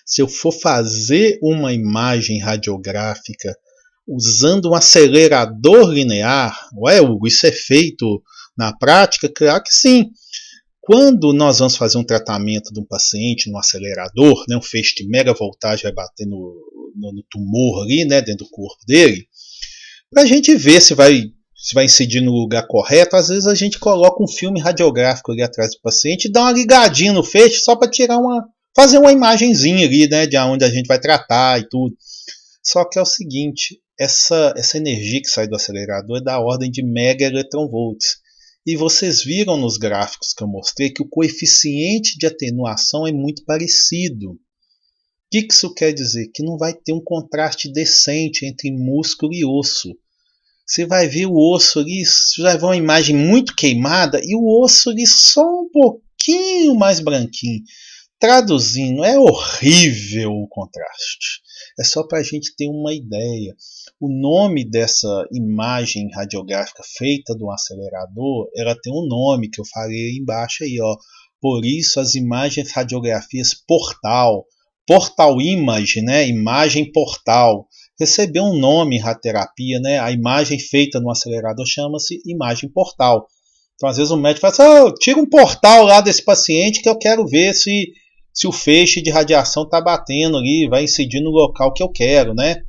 se eu for fazer uma imagem radiográfica usando um acelerador linear, ué, Hugo, isso é feito na prática? Claro que sim. Quando nós vamos fazer um tratamento de um paciente no acelerador, né, um feixe de megavoltagem vai bater no tumor ali, né, dentro do corpo dele, para a gente ver se vai incidir no lugar correto, às vezes a gente coloca um filme radiográfico ali atrás do paciente e dá uma ligadinha no feixe só para fazer uma imagenzinha ali, né, de onde a gente vai tratar e tudo. Só que é o seguinte, essa energia que sai do acelerador é da ordem de megaelectronvolts. E vocês viram nos gráficos que eu mostrei que o coeficiente de atenuação é muito parecido. O que isso quer dizer? Que não vai ter um contraste decente entre músculo e osso. Você vai ver o osso ali, você vai ver uma imagem muito queimada e o osso ali só um pouquinho mais branquinho. Traduzindo, é horrível o contraste. É só para a gente ter uma ideia. O nome dessa imagem radiográfica feita de um acelerador, ela tem um nome que eu falei embaixo aí, ó. Por isso as imagens radiografias portal image, né? Imagem portal. Recebeu um nome em radioterapia, né? A imagem feita no acelerador chama-se imagem portal. Então às vezes o médico fala assim, tira um portal lá desse paciente que eu quero ver se o feixe de radiação está batendo ali, vai incidir no local que eu quero, né?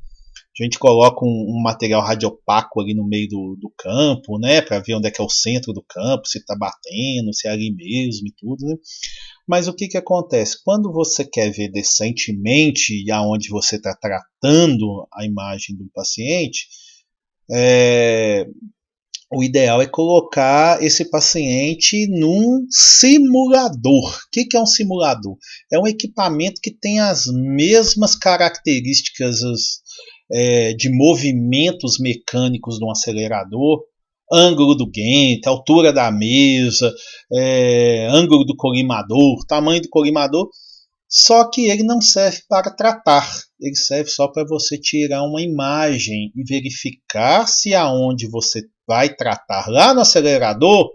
A gente coloca um material radiopaco ali no meio do campo, né, para ver onde é que é o centro do campo, se está batendo, se é ali mesmo e tudo, né? Mas o que, que acontece? Quando você quer ver decentemente e aonde você está tratando a imagem do paciente, o ideal é colocar esse paciente num simulador. O que, que é um simulador? É um equipamento que tem as mesmas características de movimentos mecânicos de um acelerador, ângulo do guente, altura da mesa, ângulo do colimador, tamanho do colimador, só que ele não serve para tratar, ele serve só para você tirar uma imagem e verificar se aonde você vai tratar lá no acelerador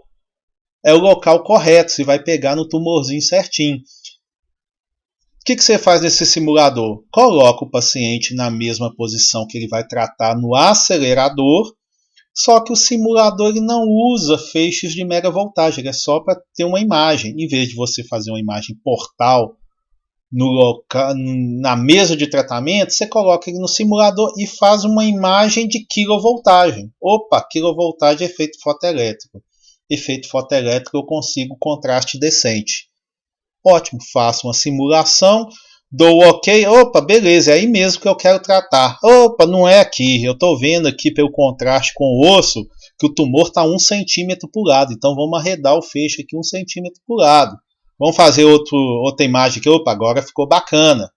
é o local correto, se vai pegar no tumorzinho certinho. O que você faz nesse simulador? Coloca o paciente na mesma posição que ele vai tratar no acelerador, só que o simulador ele não usa feixes de mega voltagem, ele é só para ter uma imagem. Em vez de você fazer uma imagem portal na mesa de tratamento, você coloca ele no simulador e faz uma imagem de quilovoltagem. Opa, quilovoltagem é efeito fotoelétrico. Efeito fotoelétrico eu consigo contraste decente. Ótimo, faço uma simulação, dou ok, opa, beleza, é aí mesmo que eu quero tratar. Opa, não é aqui, eu estou vendo aqui pelo contraste com o osso que o tumor está 1 centímetro por lado, então vamos arredar o feixe aqui 1 centímetro por lado. Vamos fazer outra imagem aqui, opa, agora ficou bacana.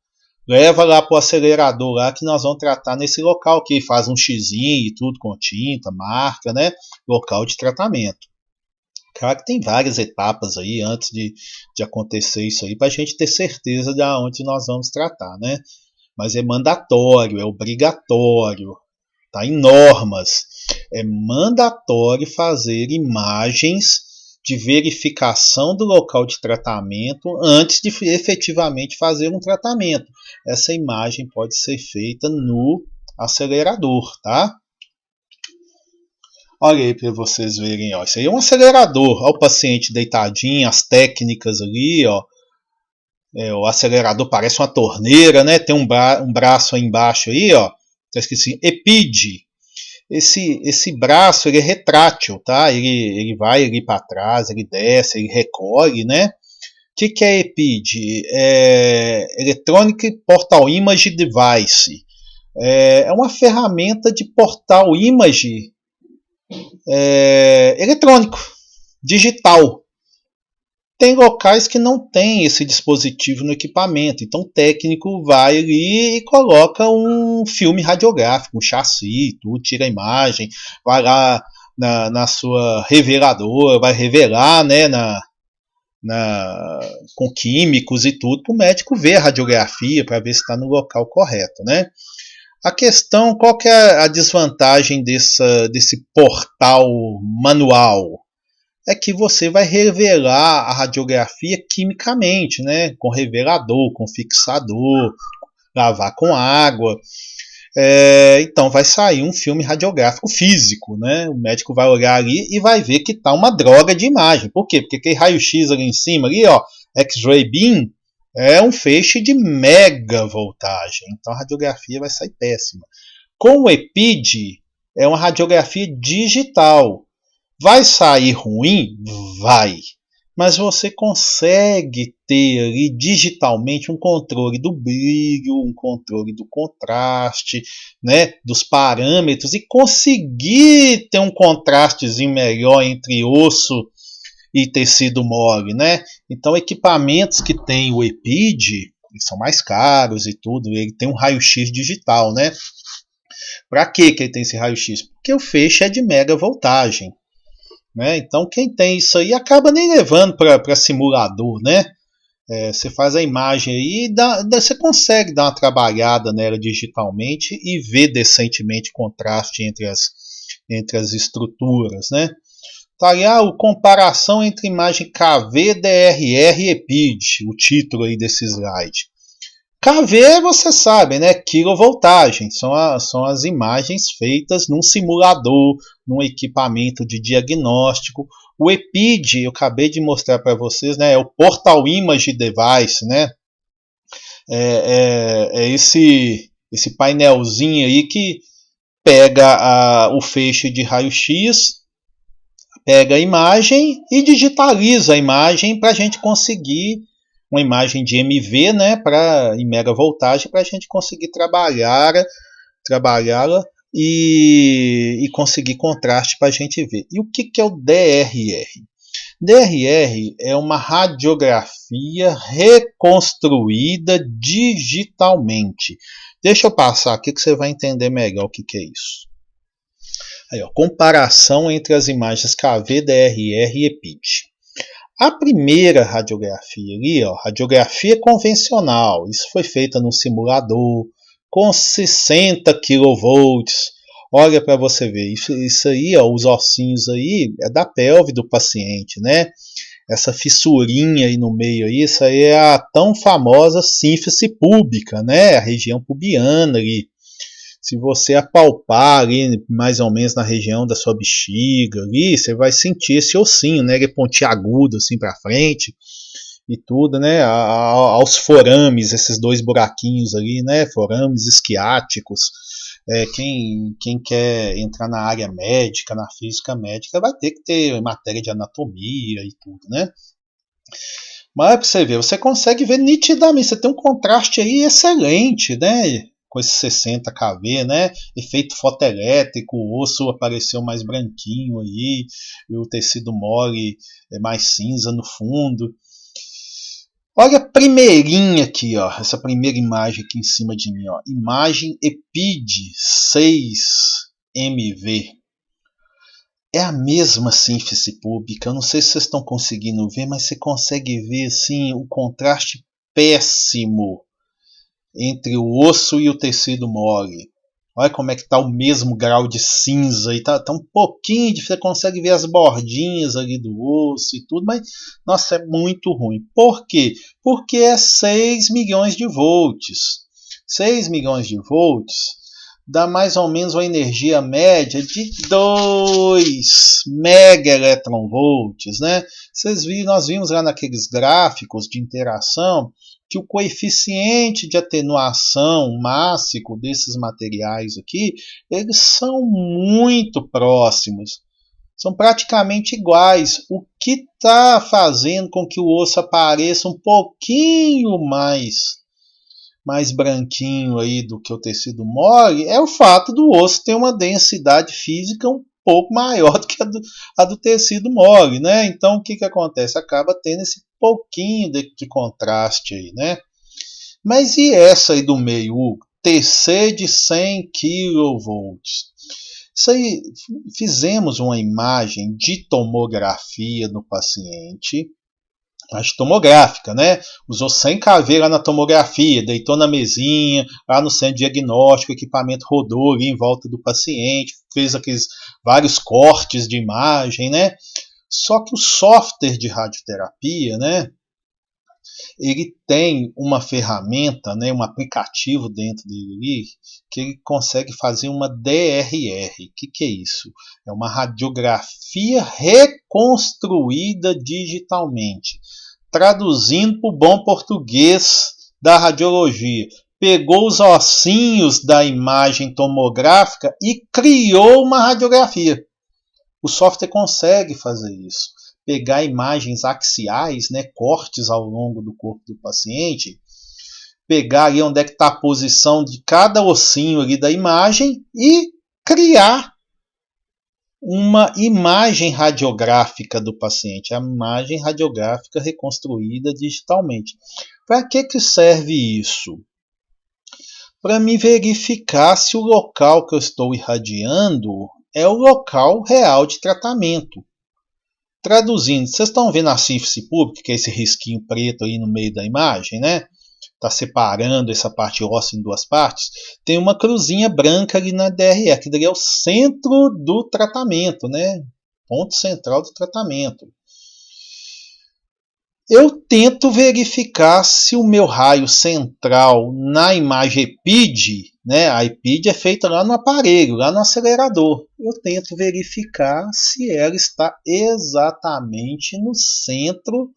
Leva lá para o acelerador lá que nós vamos tratar nesse local aqui, faz um xizinho e tudo com tinta, marca, né? Local de tratamento. Claro que tem várias etapas aí antes de acontecer isso aí para a gente ter certeza de onde nós vamos tratar, né? Mas é mandatório, é obrigatório, tá em normas. É mandatório fazer imagens de verificação do local de tratamento antes de efetivamente fazer um tratamento. Essa imagem pode ser feita no acelerador, tá? Olha aí para vocês verem, ó. Isso aí é um acelerador. Olha o paciente deitadinho, as técnicas ali, ó. O acelerador parece uma torneira, né? Tem um braço aí embaixo aí, ó. Tá escrito assim, EPID. Esse braço ele é retrátil, tá? Ele vai ali para trás, ele desce, ele recolhe, né? O que é EPID? Electronic Portal Image Device. É uma ferramenta de portal image eletrônico, digital. Tem locais que não tem esse dispositivo no equipamento, então o técnico vai ali e coloca um filme radiográfico, um chassi, tudo, tira a imagem, vai lá na sua reveladora, vai revelar, né, com químicos e tudo, para o médico ver a radiografia, para ver se está no local correto, né? A questão, qual que é a desvantagem desse portal manual? É que você vai revelar a radiografia quimicamente, né? Com revelador, com fixador, lavar com água. Então vai sair um filme radiográfico físico, né? O médico vai olhar ali e vai ver que está uma droga de imagem. Por quê? Porque aquele raio-x ali em cima, ali, ó, X-ray beam, é um feixe de mega voltagem. Então a radiografia vai sair péssima. Com o EPID, é uma radiografia digital. Vai sair ruim? Vai. Mas você consegue ter ali digitalmente um controle do brilho, um controle do contraste, né, dos parâmetros e conseguir ter um contrastezinho melhor entre osso e tecido mole, né? Então equipamentos que tem o EPID, eles são mais caros e tudo, ele tem um raio-x digital, né? Para que ele tem esse raio-x? Porque o feixe é de mega voltagem. Né? Então quem tem isso aí acaba nem levando para simulador, né? Você faz a imagem aí e você consegue dar uma trabalhada nela digitalmente e ver decentemente contraste entre as estruturas, né? Tá aí a comparação entre imagem KV, DRR e EPID, o título aí desse slide. KV, você sabe, né? Quilovoltagem. São as imagens feitas num simulador, num equipamento de diagnóstico. O EPID, eu acabei de mostrar para vocês, né? É o Portal Image Device, né? É esse esse painelzinho aí que pega o feixe de raio-x, pega a imagem e digitaliza a imagem para a gente conseguir uma imagem de MV, né, em mega voltagem, para a gente conseguir trabalhá-la e conseguir contraste para a gente ver. E o que é o DRR? DRR é uma radiografia reconstruída digitalmente. Deixa eu passar aqui que você vai entender melhor o que é isso. Aí, ó, comparação entre as imagens KV, DRR e EPID. A primeira radiografia ali, ó, radiografia convencional, isso foi feita num simulador com 60 kV. Olha para você ver, isso aí, ó, os ossinhos aí é da pelve do paciente, né? Essa fissurinha aí no meio aí, isso aí é a tão famosa sínfise púbica, né? A região pubiana ali. Se você apalpar ali, mais ou menos na região da sua bexiga ali, você vai sentir esse ossinho, né? Ele é pontiagudo assim para frente e tudo, né? Aos forames, esses dois buraquinhos ali, né? Forames isquiáticos. Quem quer entrar na área médica, na física médica, vai ter que ter matéria de anatomia e tudo, né? Mas para você ver, você consegue ver nitidamente, você tem um contraste aí excelente, né? Com esses 60 kV, né? Efeito fotoelétrico, o osso apareceu mais branquinho aí, e o tecido mole é mais cinza no fundo. Olha a primeirinha aqui, ó, essa primeira imagem aqui em cima de mim, ó, imagem EPID 6MV. É a mesma sínfise púbica, eu não sei se vocês estão conseguindo ver, mas você consegue ver assim o contraste péssimo entre o osso e o tecido mole. Olha como é que está o mesmo grau de cinza e tá um pouquinho, você consegue ver as bordinhas ali do osso e tudo, mas nossa, é muito ruim. Por quê? Porque é 6 milhões de volts. 6 milhões de volts dá mais ou menos uma energia média de 2 megaelectronvolts, né? Nós vimos lá naqueles gráficos de interação que o coeficiente de atenuação máximo desses materiais aqui, eles são muito próximos, são praticamente iguais, o que está fazendo com que o osso apareça um pouquinho mais branquinho aí do que o tecido mole, é o fato do osso ter uma densidade física um pouco maior do que a do tecido mole, né? Então o que acontece? Acaba tendo esse pouquinho de contraste aí, né? Mas e essa aí do meio, o TC de 100 kV? Isso aí, fizemos uma imagem de tomografia no paciente, imagem tomográfica, né? Usou 100 kV lá na tomografia, deitou na mesinha, lá no centro de diagnóstico, o equipamento rodou ali em volta do paciente, fez aqueles vários cortes de imagem, né? Só que o software de radioterapia, né? Ele tem uma ferramenta, né, um aplicativo dentro dele que ele consegue fazer uma DRR. O que é isso? É uma radiografia reconstruída digitalmente. Traduzindo para o bom português da radiologia, pegou os ossinhos da imagem tomográfica e criou uma radiografia. O software consegue fazer isso. Pegar imagens axiais, né, cortes ao longo do corpo do paciente, pegar ali onde é que está a posição de cada ossinho ali da imagem e criar uma imagem radiográfica do paciente, a imagem radiográfica reconstruída digitalmente. Para que serve isso? Para me verificar se o local que eu estou irradiando é o local real de tratamento. Traduzindo, vocês estão vendo a sínfise púbica, que é esse risquinho preto aí no meio da imagem, né? Está separando essa parte óssea em duas partes. Tem uma cruzinha branca ali na DRE, que daí é o centro do tratamento, né? Ponto central do tratamento. Eu tento verificar se o meu raio central na imagem EPID, né, a EPID é feita lá no aparelho, lá no acelerador. Eu tento verificar se ela está exatamente no centro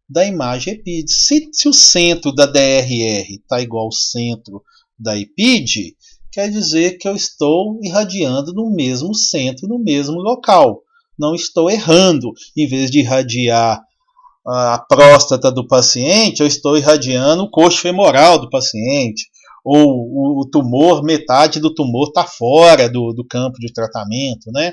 da imagem EPID. Se o centro da DRR está igual ao centro da EPID, quer dizer que eu estou irradiando no mesmo centro, no mesmo local. Não estou errando. Em vez de irradiar a próstata do paciente, eu estou irradiando o coxo femoral do paciente. Ou o tumor, metade do tumor está fora do campo de tratamento, né?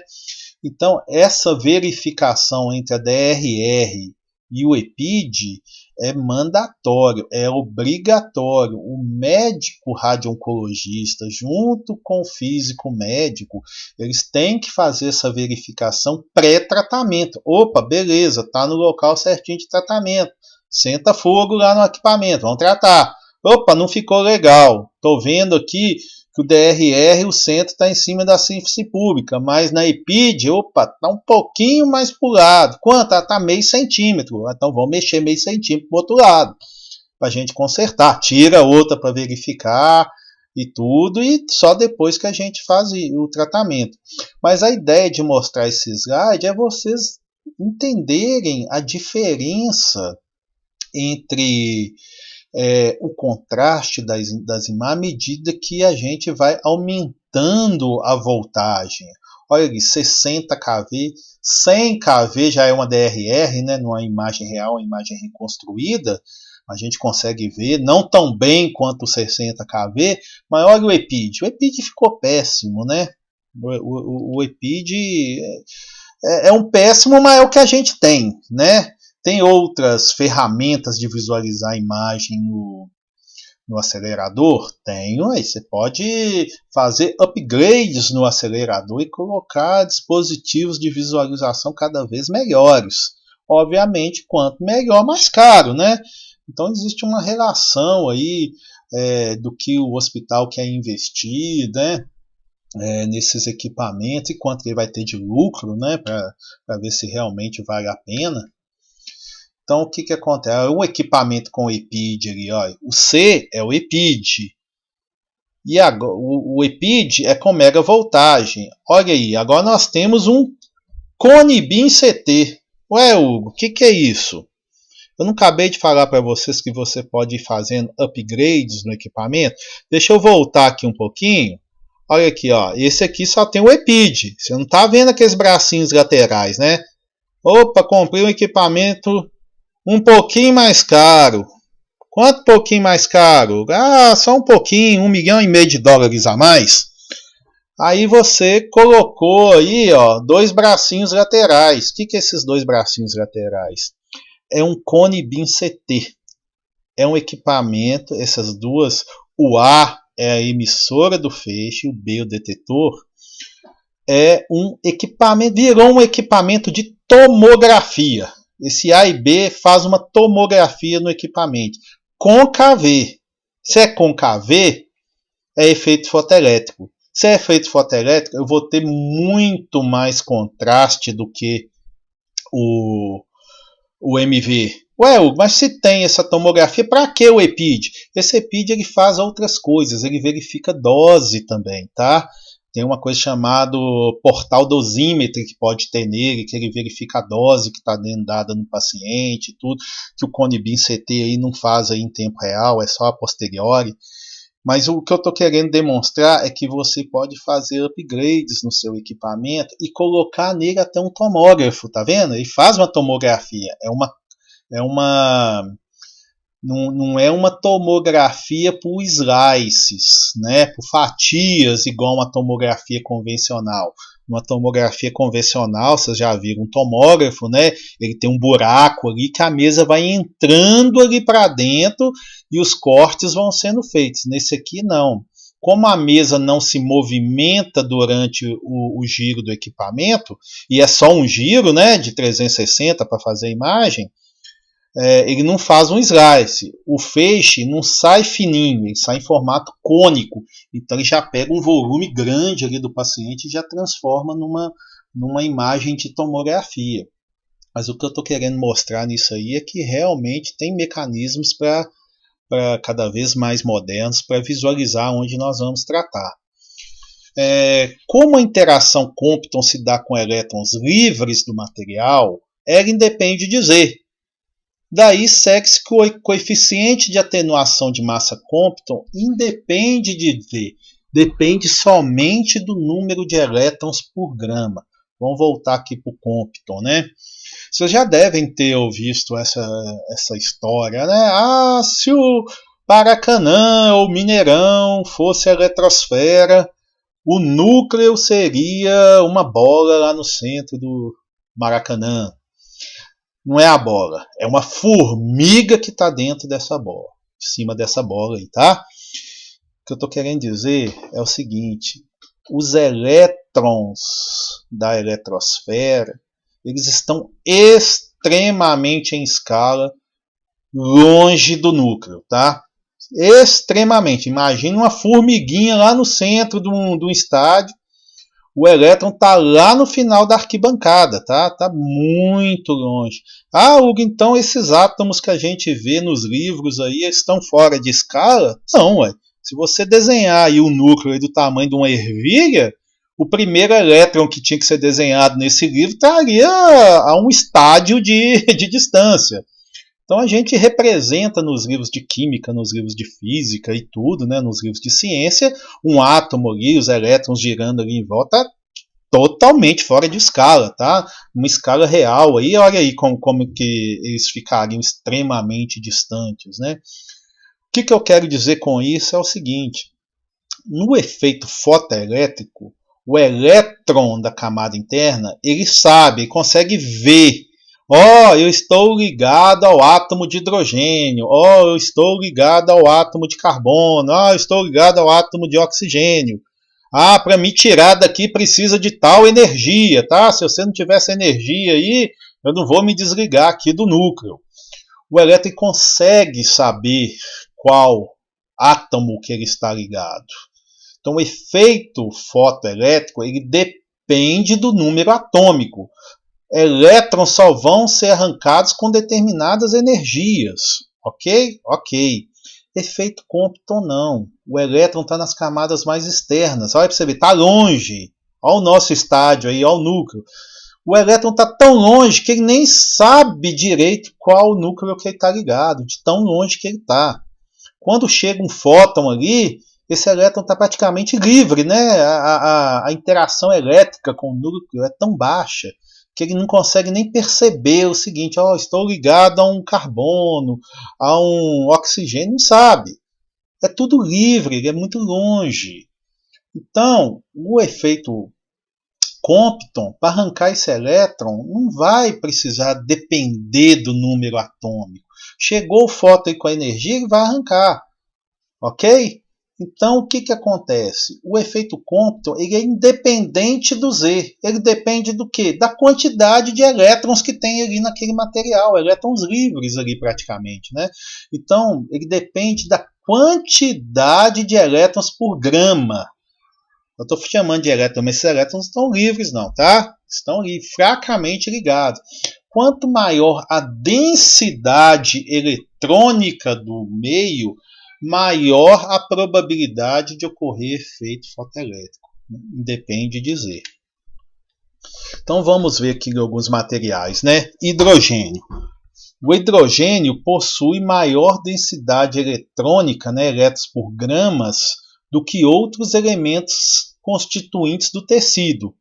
Então, essa verificação entre a DRR e o EPID é mandatório, é obrigatório. O médico radio-oncologista, junto com o físico médico, eles têm que fazer essa verificação pré-tratamento. Opa, beleza, está no local certinho de tratamento. Senta fogo lá no equipamento, vamos tratar. Opa, não ficou legal. Estou vendo aqui que o DRR, o centro está em cima da síntese pública, mas na EPID, opa, está um pouquinho mais para o lado. Quanto? Está meio centímetro. Então vamos mexer meio centímetro para o outro lado, para a gente consertar. Tira outra para verificar e tudo, e só depois que a gente faz o tratamento. Mas a ideia de mostrar esse slide é vocês entenderem a diferença entre o contraste das imagens à medida que a gente vai aumentando a voltagem. Olha ali, 60 kV, 100 kV já é uma DRR, né, numa imagem real, uma imagem reconstruída, a gente consegue ver, não tão bem quanto 60 kV, mas olha o EPID. O EPID ficou péssimo, né? O EPID é um péssimo, mas é o que a gente tem, né? Tem outras ferramentas de visualizar a imagem no acelerador? Tenho, aí você pode fazer upgrades no acelerador e colocar dispositivos de visualização cada vez melhores. Obviamente, quanto melhor, mais caro, né? Então existe uma relação aí do que o hospital quer investir, né? Nesses equipamentos e quanto ele vai ter de lucro, né? Para ver se realmente vale a pena. Então, o que acontece? Um equipamento com EPID ali, ó, o C é o EPID. E agora, o EPID é com mega voltagem. Olha aí, agora nós temos um CONIBIN CT. Ué, Hugo, o que é isso? Eu não acabei de falar para vocês que você pode ir fazendo upgrades no equipamento? Deixa eu voltar aqui um pouquinho. Olha aqui, ó, esse aqui só tem o EPID. Você não está vendo aqueles bracinhos laterais, né? Opa, comprei um equipamento um pouquinho mais caro. Quanto pouquinho mais caro? Ah, só um pouquinho, $1,5 milhão a mais. Aí você colocou aí, ó, dois bracinhos laterais. O que é esses dois bracinhos laterais? É um CONIBIN CT. É um equipamento, essas duas, o A é a emissora do feixe, o B o detetor. É um equipamento, virou um equipamento de tomografia. Esse A e B faz uma tomografia no equipamento com KV. Se é com KV, é efeito fotoelétrico. Se é efeito fotoelétrico, eu vou ter muito mais contraste do que o MV. Ué, mas se tem essa tomografia, para que o EPID? Esse EPID ele faz outras coisas, ele verifica dose também, tá? Tem uma coisa chamada portal dosímetro que pode ter nele, que ele verifica a dose que está dada no paciente, tudo, que o CONIBIN CT aí não faz aí em tempo real, é só a posteriori. Mas o que eu estou querendo demonstrar é que você pode fazer upgrades no seu equipamento e colocar nele até um tomógrafo, tá vendo? Ele faz uma tomografia, não é uma tomografia por slices, né, por fatias, igual uma tomografia convencional. Uma tomografia convencional, vocês já viram um tomógrafo, né? Ele tem um buraco ali que a mesa vai entrando ali para dentro e os cortes vão sendo feitos. Nesse aqui não. Como a mesa não se movimenta durante o giro do equipamento, e é só um giro, né, de 360 para fazer a imagem, ele não faz um slice. O feixe não sai fininho, ele sai em formato cônico. Então ele já pega um volume grande ali do paciente e já transforma numa imagem de tomografia. Mas o que eu estou querendo mostrar nisso aí é que realmente tem mecanismos para cada vez mais modernos para visualizar onde nós vamos tratar. Como a interação Compton se dá com elétrons livres do material, ela independe de Z. Daí segue-se que o coeficiente de atenuação de massa Compton independe de V, depende somente do número de elétrons por grama. Vamos voltar aqui para o Compton, né? Vocês já devem ter visto essa história, né? Ah, se o Maracanã ou Mineirão fosse a eletrosfera, o núcleo seria uma bola lá no centro do Maracanã. Não é a bola, é uma formiga que está dentro dessa bola, em cima dessa bola aí, tá? O que eu estou querendo dizer é o seguinte: os elétrons da eletrosfera, eles estão extremamente em escala longe do núcleo, tá? Extremamente. Imagina uma formiguinha lá no centro de um estádio. O elétron está lá no final da arquibancada, tá? Tá muito longe. Ah, Hugo, então esses átomos que a gente vê nos livros aí estão fora de escala? Não, ué. Se você desenhar aí o núcleo aí do tamanho de uma ervilha, o primeiro elétron que tinha que ser desenhado nesse livro estaria a um estádio de distância. Então a gente representa nos livros de química, nos livros de física e tudo, né, nos livros de ciência, um átomo ali, os elétrons girando ali em volta, totalmente fora de escala, tá? Uma escala real aí, olha aí como que eles ficariam extremamente distantes, né? O que eu quero dizer com isso é o seguinte: no efeito fotoelétrico, o elétron da camada interna, ele sabe, ele consegue ver. Eu estou ligado ao átomo de hidrogênio. Eu estou ligado ao átomo de carbono. Eu estou ligado ao átomo de oxigênio. Para me tirar daqui precisa de tal energia, tá? Se você não tiver essa energia aí, eu não vou me desligar aqui do núcleo. O elétron consegue saber qual átomo que ele está ligado. Então, o efeito fotoelétrico ele depende do número atômico. Elétrons só vão ser arrancados com determinadas energias. Ok? Ok. Efeito Compton não. O elétron está nas camadas mais externas. Olha para você ver, está longe. Olha o nosso estádio aí, olha o núcleo. O elétron está tão longe que ele nem sabe direito qual núcleo que ele está ligado, de tão longe que ele está. Quando chega um fóton ali, esse elétron está praticamente livre, né? A interação elétrica com o núcleo é tão baixa que ele não consegue nem perceber o seguinte: estou ligado a um carbono, a um oxigênio, não sabe. É tudo livre, ele é muito longe. Então, o efeito Compton, para arrancar esse elétron, não vai precisar depender do número atômico. Chegou o fóton com a energia, ele vai arrancar. Ok? Então, o que acontece? O efeito Compton ele é independente do Z. Ele depende do quê? Da quantidade de elétrons que tem ali naquele material. Elétrons livres ali praticamente. Né? Então, ele depende da quantidade de elétrons por grama. Eu estou chamando de elétrons, mas esses elétrons estão livres não, tá? Estão ali, fracamente ligados. Quanto maior a densidade eletrônica do meio, maior a probabilidade de ocorrer efeito fotoelétrico. Depende de Z. Então vamos ver aqui alguns materiais, né? Hidrogênio. O hidrogênio possui maior densidade eletrônica, né, elétrons por gramas, do que outros elementos constituintes do tecido.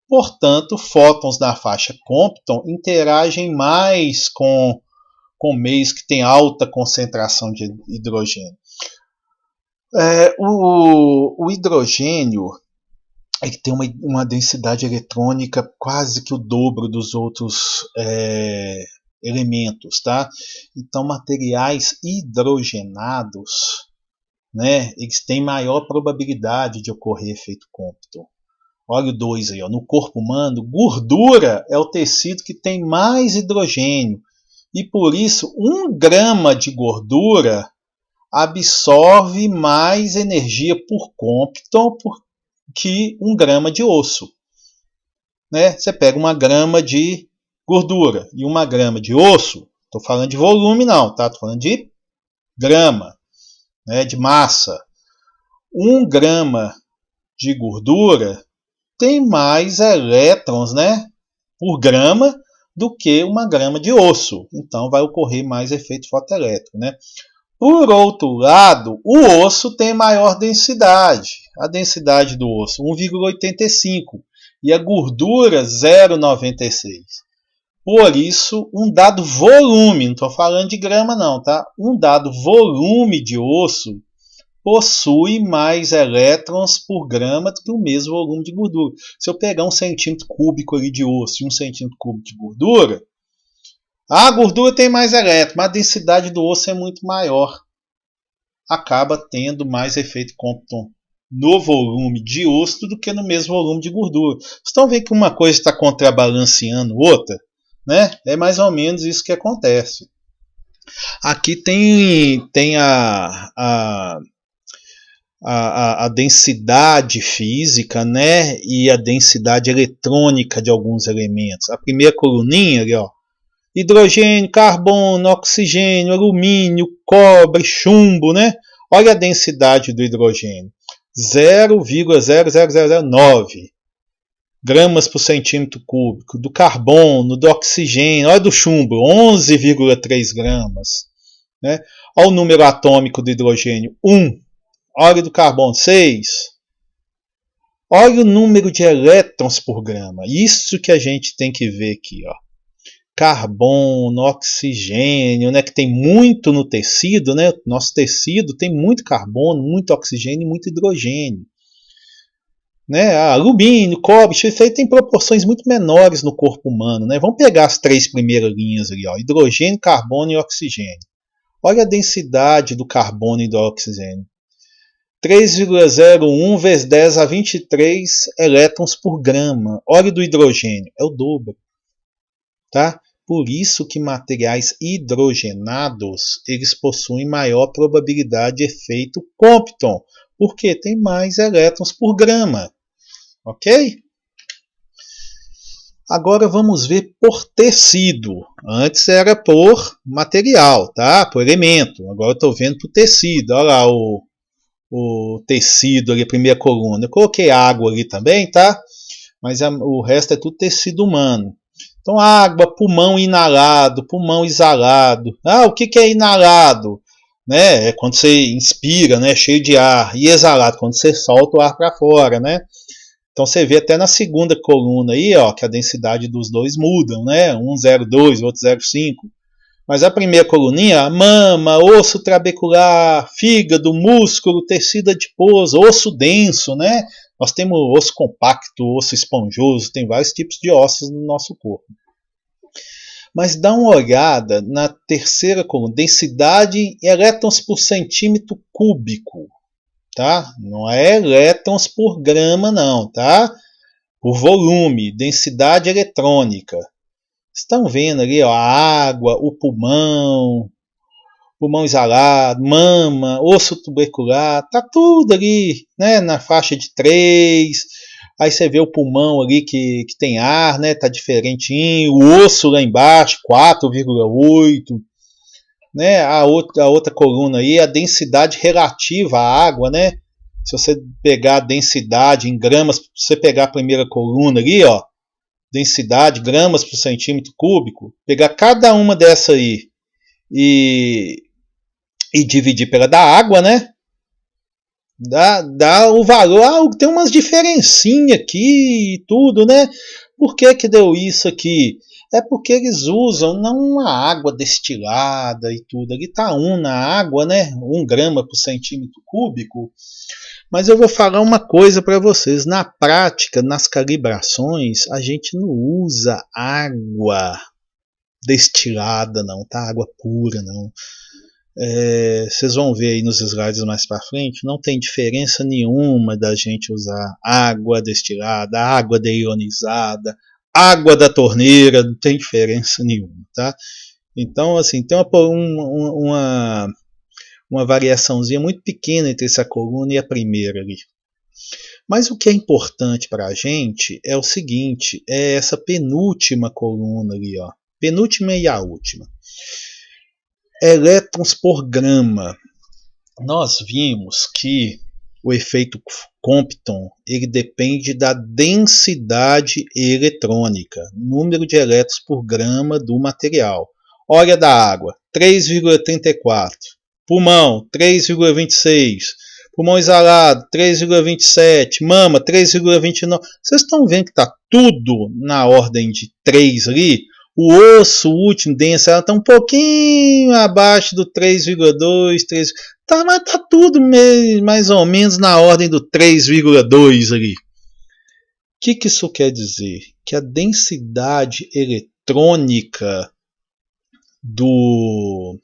Portanto, fótons na faixa Compton interagem mais com meios que têm alta concentração de hidrogênio. O hidrogênio ele tem uma densidade eletrônica quase que o dobro dos outros elementos, tá? Então, materiais hidrogenados, né, eles têm maior probabilidade de ocorrer efeito Compton. Olha o 2 aí, no corpo humano, gordura é o tecido que tem mais hidrogênio. E por isso, 1 grama de gordura absorve mais energia por Compton que 1 grama de osso. Né? Você pega 1 grama de gordura e 1 grama de osso, estou falando de volume não, tá? Estou falando de grama, né? De massa. 1 grama de gordura tem mais elétrons, né, por grama do que uma grama de osso. Então vai ocorrer mais efeito fotoelétrico, né? Por outro lado, o osso tem maior densidade. A densidade do osso 1,85 e a gordura 0,96. Por isso, um dado volume, não estou falando de grama não, tá? Um dado volume de osso possui mais elétrons por grama do que o mesmo volume de gordura. Se eu pegar 1 cm³ ali de osso e 1 cm³ de gordura, a gordura tem mais elétrons, mas a densidade do osso é muito maior. Acaba tendo mais efeito Compton no volume de osso do que no mesmo volume de gordura. Vocês estão vendo que uma coisa está contrabalanceando outra? Né? É mais ou menos isso que acontece. Aqui tem a densidade física, né, e a densidade eletrônica de alguns elementos. A primeira coluninha ali, ó, hidrogênio, carbono, oxigênio, alumínio, cobre, chumbo, né? Olha a densidade do hidrogênio, 0,00009 gramas por centímetro cúbico. Do carbono, do oxigênio, olha do chumbo, 11,3 gramas. Né? Olha o número atômico do hidrogênio, 1. Olha do carbono, 6. Olha o número de elétrons por grama. Isso que a gente tem que ver aqui, ó. Carbono, oxigênio, né, que tem muito no tecido, né? Nosso tecido tem muito carbono, muito oxigênio e muito hidrogênio. Né? Alumínio, cobre, isso aí tem proporções muito menores no corpo humano. Né? Vamos pegar as 3 primeiras linhas ali, ó, hidrogênio, carbono e oxigênio. Olha a densidade do carbono e do oxigênio. 3,01 vezes 10 a 23 elétrons por grama. Olha do hidrogênio, é o dobro. Tá? Por isso que materiais hidrogenados eles possuem maior probabilidade de efeito Compton, porque tem mais elétrons por grama. Ok? Agora vamos ver por tecido. Antes era por material, tá? Por elemento. Agora eu estou vendo por tecido. Olha lá o tecido ali, a primeira coluna. Eu coloquei água ali também, tá? Mas o resto é tudo tecido humano. Então, água, pulmão inalado, pulmão exalado. Ah, o que é inalado? Né? É quando você inspira, né? Cheio de ar. E exalado, quando você solta o ar para fora, né? Então você vê até na segunda coluna aí, ó, que a densidade dos dois mudam, né? Um 0,2, outro 0,5. Mas a primeira coluninha, mama, osso trabecular, fígado, músculo, tecido adiposo, osso denso, né? Nós temos osso compacto, osso esponjoso, tem vários tipos de ossos no nosso corpo. Mas dá uma olhada na terceira coluna, densidade em elétrons por centímetro cúbico. Tá? Não é elétrons por grama não, tá? Por volume, densidade eletrônica. Estão vendo ali, ó, a água, o pulmão exalado, mama, osso tubercular, tá tudo ali, né, na faixa de 3. Aí você vê o pulmão ali que tem ar, né, tá diferentinho, o osso lá embaixo, 4,8. Né, a outra coluna aí, a densidade relativa à água, né? Se você pegar a densidade em gramas, se você pegar a primeira coluna ali, ó, densidade, gramas por centímetro cúbico, pegar cada uma dessa aí e dividir pela da água, né? Dá o valor, tem umas diferencinhas aqui e tudo, né? Por que deu isso aqui? É porque eles usam não uma água destilada e tudo. Ali está na água, né? 1 grama por centímetro cúbico. Mas eu vou falar uma coisa para vocês. Na prática, nas calibrações, a gente não usa água destilada, não, tá? Água pura, não. Vocês vão ver aí nos slides mais para frente, não tem diferença nenhuma da gente usar água destilada, água deionizada, água da torneira, não tem diferença nenhuma, tá? Então, assim, tem uma variaçãozinha muito pequena entre essa coluna e a primeira ali. Mas o que é importante para a gente é o seguinte, é essa penúltima coluna ali, ó, penúltima e a última. Elétrons por grama. Nós vimos que o efeito Compton ele depende da densidade eletrônica, número de elétrons por grama do material. Olha da água, 3,34. Pulmão, 3,26. Pulmão exalado, 3,27. Mama, 3,29. Vocês estão vendo que está tudo na ordem de 3 ali? O osso, o último denso, ela está um pouquinho abaixo do 3,2, 3. Tá, mas tá tudo mais ou menos na ordem do 3,2 ali. O que isso quer dizer? Que a densidade eletrônica dos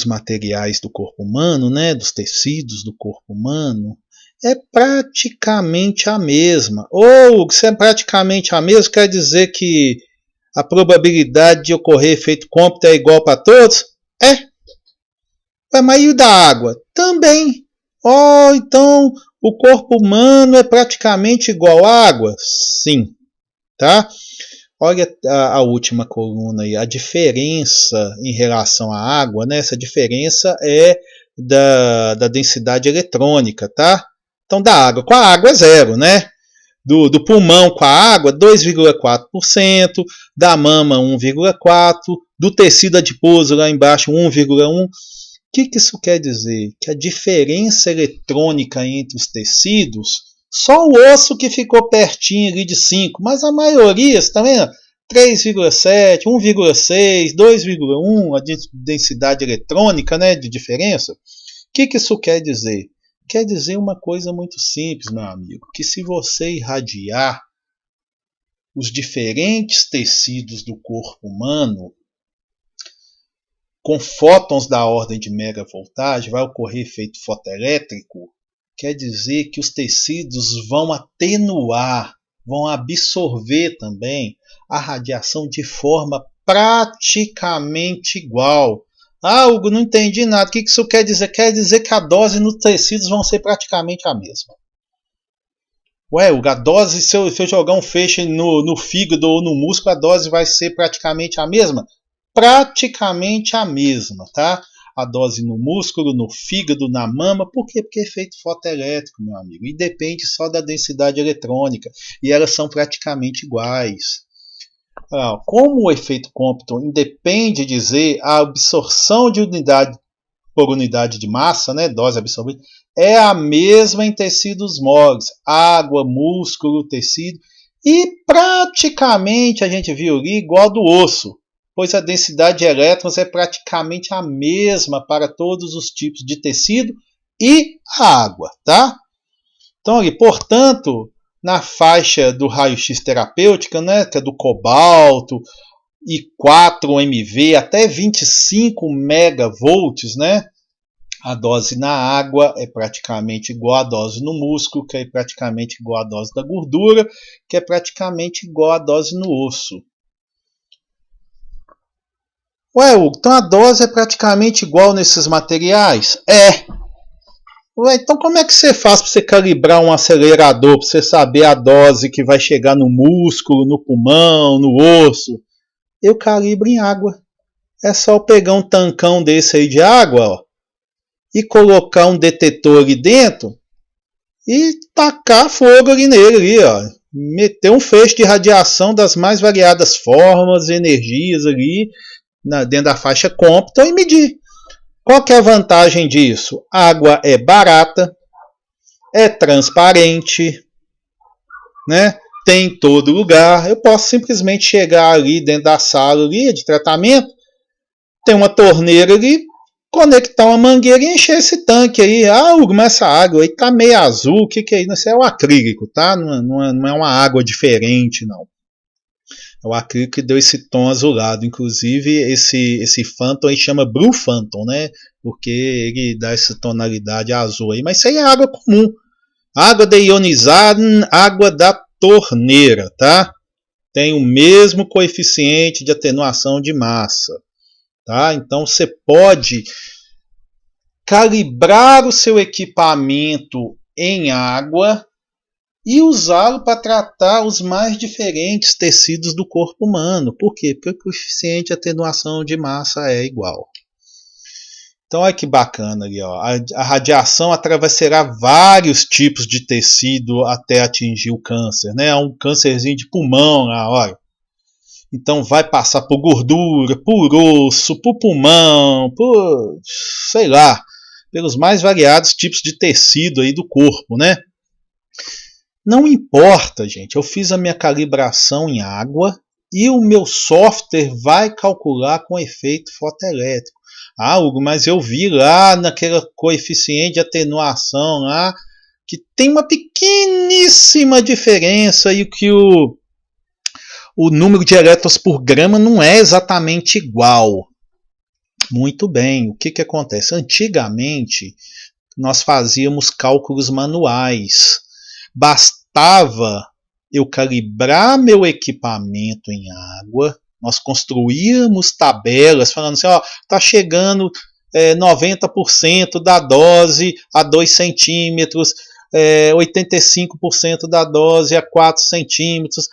materiais do corpo humano, né, dos tecidos do corpo humano, é praticamente a mesma. Ou se é praticamente a mesma, quer dizer que a probabilidade de ocorrer efeito Compton é igual para todos? Mas e o da água? Também. Então o corpo humano é praticamente igual à água? Sim. Tá? Olha a última coluna aí. A diferença em relação à água, né? Essa diferença é da densidade eletrônica, tá? Então da água. Com a água é zero, né? Do pulmão com a água, 2,4%, da mama, 1,4%, do tecido adiposo lá embaixo, 1,1%. O que isso quer dizer? Que a diferença eletrônica entre os tecidos, só o osso que ficou pertinho ali de 5, mas a maioria, você está vendo? 3,7, 1,6, 2,1, a densidade eletrônica, né, de diferença. O que isso quer dizer? Quer dizer uma coisa muito simples, meu amigo, que se você irradiar os diferentes tecidos do corpo humano com fótons da ordem de megavoltagem, vai ocorrer efeito fotoelétrico, quer dizer que os tecidos vão atenuar, vão absorver também a radiação de forma praticamente igual. Hugo, não entendi nada. O que isso quer dizer? Quer dizer que a dose nos tecidos vão ser praticamente a mesma. Hugo, a dose, se eu jogar um feixe no fígado ou no músculo, a dose vai ser praticamente a mesma? Praticamente a mesma, tá? A dose no músculo, no fígado, na mama. Por quê? Porque é efeito fotoelétrico, meu amigo. E depende só da densidade eletrônica. E elas são praticamente iguais. Como o efeito Compton independe de dizer a absorção de unidade por unidade de massa, né, dose absorvida, é a mesma em tecidos moles, água, músculo, tecido, e praticamente a gente viu ali igual do osso, pois a densidade de elétrons é praticamente a mesma para todos os tipos de tecido e a água, tá? Então, ali, portanto, na faixa do raio-x terapêutica, né, que é do cobalto e 4 MV até 25 megavolts, né, a dose na água é praticamente igual à dose no músculo, que é praticamente igual à dose da gordura, que é praticamente igual à dose no osso. Hugo, então a dose é praticamente igual nesses materiais? Então como é que você faz para você calibrar um acelerador, para você saber a dose que vai chegar no músculo, no pulmão, no osso? Eu calibro em água. É só pegar um tancão desse aí de água, e colocar um detetor ali dentro e tacar fogo ali nele, meter um feixe de radiação das mais variadas formas, energias ali dentro da faixa Compton e medir. Qual que é a vantagem disso? A água é barata, é transparente, né? Tem em todo lugar. Eu posso simplesmente chegar ali dentro da sala ali de tratamento, tem uma torneira ali, conectar uma mangueira e encher esse tanque aí. Hugo, mas essa água aí tá meio azul, o que é isso? Isso é o acrílico, tá? Não é uma água diferente, não. É o acrílico que deu esse tom azulado. Inclusive, esse Phantom aí chama Blue Phantom, né? Porque ele dá essa tonalidade azul aí. Mas isso aí é água comum. Água deionizada, água da torneira, tá? Tem o mesmo coeficiente de atenuação de massa. Tá? Então você pode calibrar o seu equipamento em água e usá-lo para tratar os mais diferentes tecidos do corpo humano. Por quê? Porque o coeficiente de atenuação de massa é igual. Então olha que bacana ali, ó. A radiação atravessará vários tipos de tecido até atingir o câncer, né? Um câncerzinho de pulmão lá, olha. Então vai passar por gordura, por osso, por pulmão, por, sei lá, pelos mais variados tipos de tecido aí do corpo, né? Não importa, gente, eu fiz a minha calibração em água e o meu software vai calcular com efeito fotoelétrico. Ah, Hugo, mas eu vi lá naquele coeficiente de atenuação lá que tem uma pequeníssima diferença e que o número de elétrons por grama não é exatamente igual. Muito bem, o que acontece? Antigamente, nós fazíamos cálculos manuais. Bastava eu calibrar meu equipamento em água, nós construíamos tabelas falando assim, ó, tá chegando 90% da dose a 2 centímetros, 85% da dose a 4 centímetros,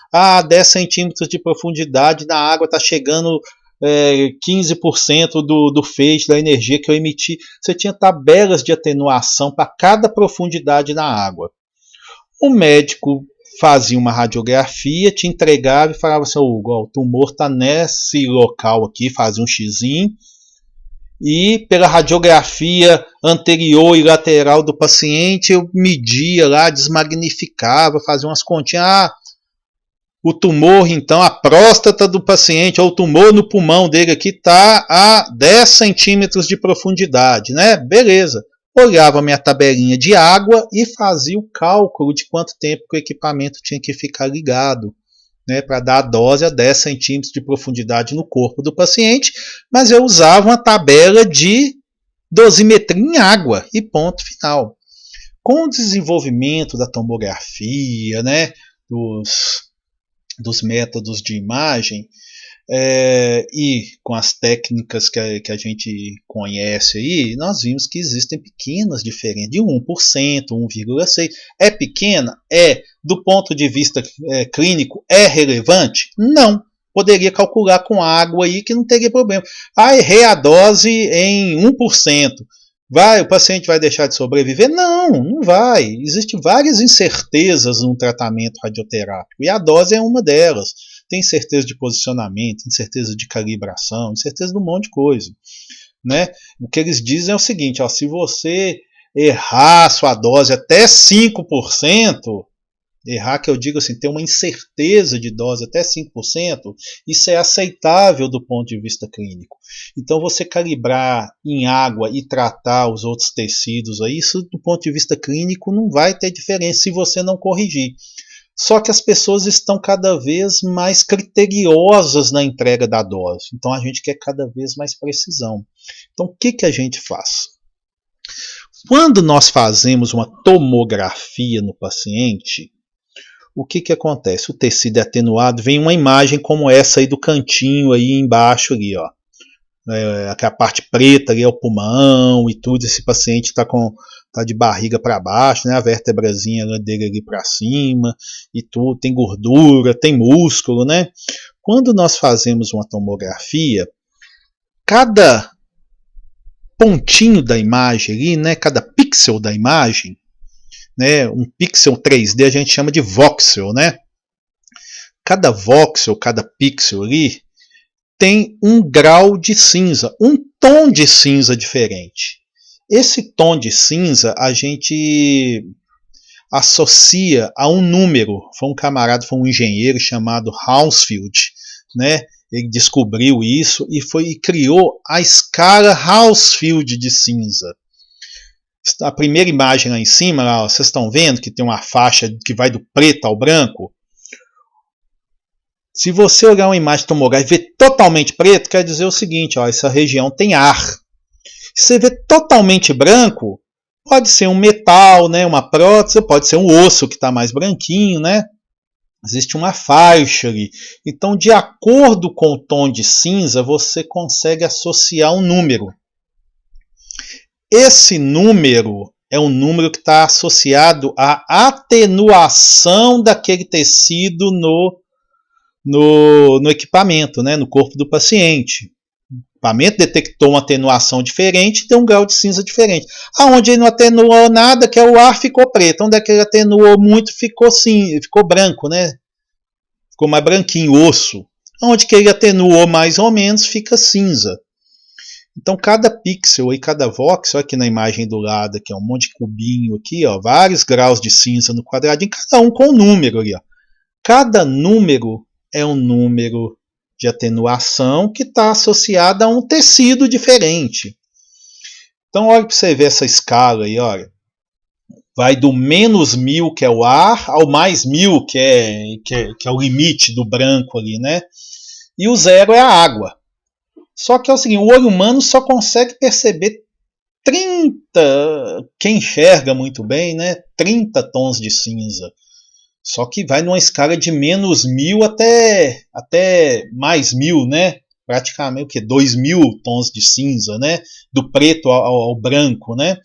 10 centímetros de profundidade na água está chegando 15% do feixe da energia que eu emiti. Você tinha tabelas de atenuação para cada profundidade na água. O médico fazia uma radiografia, te entregava e falava assim, Hugo, o tumor está nesse local aqui, fazia um xizinho, e pela radiografia anterior e lateral do paciente, eu media lá, desmagnificava, fazia umas continhas. O tumor, então, a próstata do paciente, ou o tumor no pulmão dele aqui está a 10 centímetros de profundidade, né? Beleza. Olhava minha tabelinha de água e fazia o cálculo de quanto tempo que o equipamento tinha que ficar ligado, né, para dar a dose a 10 centímetros de profundidade no corpo do paciente, mas eu usava uma tabela de dosimetria em água e ponto final. Com o desenvolvimento da tomografia, né, dos métodos de imagem, e com as técnicas que a gente conhece aí, nós vimos que existem pequenas diferenças, de 1%, 1,6%. É pequena? É. Do ponto de vista clínico, é relevante? Não. Poderia calcular com água aí que não teria problema. Errei a dose em 1%. O paciente vai deixar de sobreviver? Não, não vai. Existem várias incertezas no tratamento radioterápico e a dose é uma delas. Tem incerteza de posicionamento, incerteza de calibração, incerteza de um monte de coisa, né? O que eles dizem é o seguinte, ó, se você errar a sua dose até 5%, errar que eu digo assim, ter uma incerteza de dose até 5%, isso é aceitável do ponto de vista clínico. Então você calibrar em água e tratar os outros tecidos, aí, isso do ponto de vista clínico não vai ter diferença se você não corrigir. Só que as pessoas estão cada vez mais criteriosas na entrega da dose. Então a gente quer cada vez mais precisão. Então o que a gente faz? Quando nós fazemos uma tomografia no paciente, o que acontece? O tecido é atenuado, vem uma imagem como essa aí do cantinho aí embaixo ali, ó. A parte preta ali é o pulmão e tudo, esse paciente está de barriga para baixo, né, a vértebrazinha dele ali para cima e tudo, tem gordura, tem músculo, né? Quando nós fazemos uma tomografia, cada pontinho da imagem ali, né, cada pixel da imagem, né, um pixel 3D a gente chama de voxel, né? Cada voxel, cada pixel ali tem um grau de cinza, um tom de cinza diferente. Esse tom de cinza a gente associa a um número. Foi um engenheiro chamado Hounsfield, né? Ele descobriu isso e criou a escala Hounsfield de cinza. A primeira imagem lá em cima, lá, vocês estão vendo que tem uma faixa que vai do preto ao branco? Se você olhar uma imagem tomográfica e ver totalmente preto, quer dizer o seguinte, ó, essa região tem ar. Se você vê totalmente branco, pode ser um metal, né, uma prótese, pode ser um osso que está mais branquinho, né? Existe uma faixa ali. Então, de acordo com o tom de cinza, você consegue associar um número. Esse número é um número que está associado à atenuação daquele tecido no equipamento, né, no corpo do paciente. equipamento detectou uma atenuação diferente, deu um grau de cinza diferente. Aonde ele não atenuou nada, que é o ar, ficou preto. Onde é que ele atenuou muito, ficou branco, né? Ficou mais branquinho, osso. Onde que ele atenuou mais ou menos, fica cinza. Então cada pixel e cada voxel, aqui na imagem do lado, aqui, ó, um monte de cubinho aqui, ó, vários graus de cinza no quadradinho, cada um com um número ali, ó. Cada número é um número de atenuação que está associado a um tecido diferente. Então olha para você ver essa escala aí, olha. Vai do menos 1000, que é o ar, ao mais 1000, que é o limite do branco ali, né? E o zero é a água. Só que é o seguinte, o olho humano só consegue perceber 30, quem enxerga muito bem, né? 30 tons de cinza. Só que vai numa escala de menos 1000 até mais 1000, né? Praticamente o que? 2000 tons de cinza, né? Do preto ao branco, né?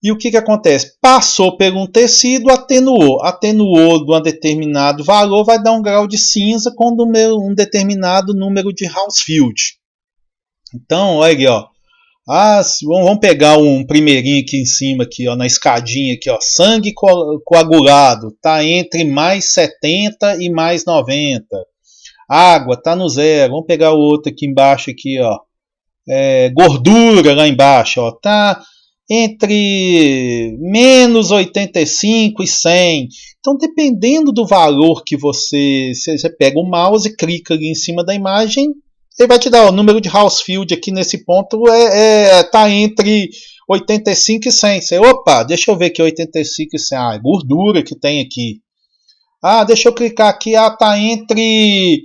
E o que acontece? Passou por um tecido, atenuou de um determinado valor, vai dar um grau de cinza com um determinado número de Hounsfield. Então, olha aí, ó. Vamos pegar um primeirinho aqui em cima, aqui, ó, na escadinha, aqui, ó, sangue coagulado, está entre mais 70 e mais 90. Água está no zero. Vamos pegar o outro aqui embaixo, aqui, ó. Gordura lá embaixo, ó, tá entre menos 85 e 100. Então, dependendo do valor que você pega o mouse e clica ali em cima da imagem, ele vai te dar o número de Hounsfield aqui nesse ponto, tá entre 85 e 100. Você, opa, deixa eu ver aqui 85 e 100. Ah, gordura que tem aqui. Ah, deixa eu clicar aqui, tá entre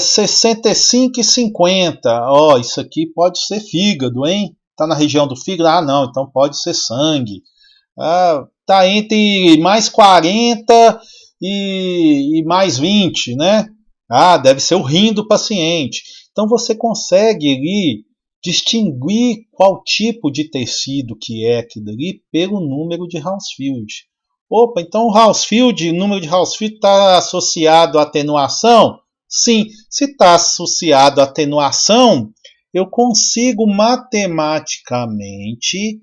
65 e 50. Ó, isso aqui pode ser fígado, hein? Tá na região do fígado? Ah, não, então pode ser sangue. Ah, tá entre mais 40 e mais 20, né? Ah, deve ser o rim do paciente. Então você consegue ali distinguir qual tipo de tecido que é aquilo ali pelo número de Hounsfield. Opa, então o Hounsfield, o número de Hounsfield está associado à atenuação? Sim, se está associado à atenuação, eu consigo matematicamente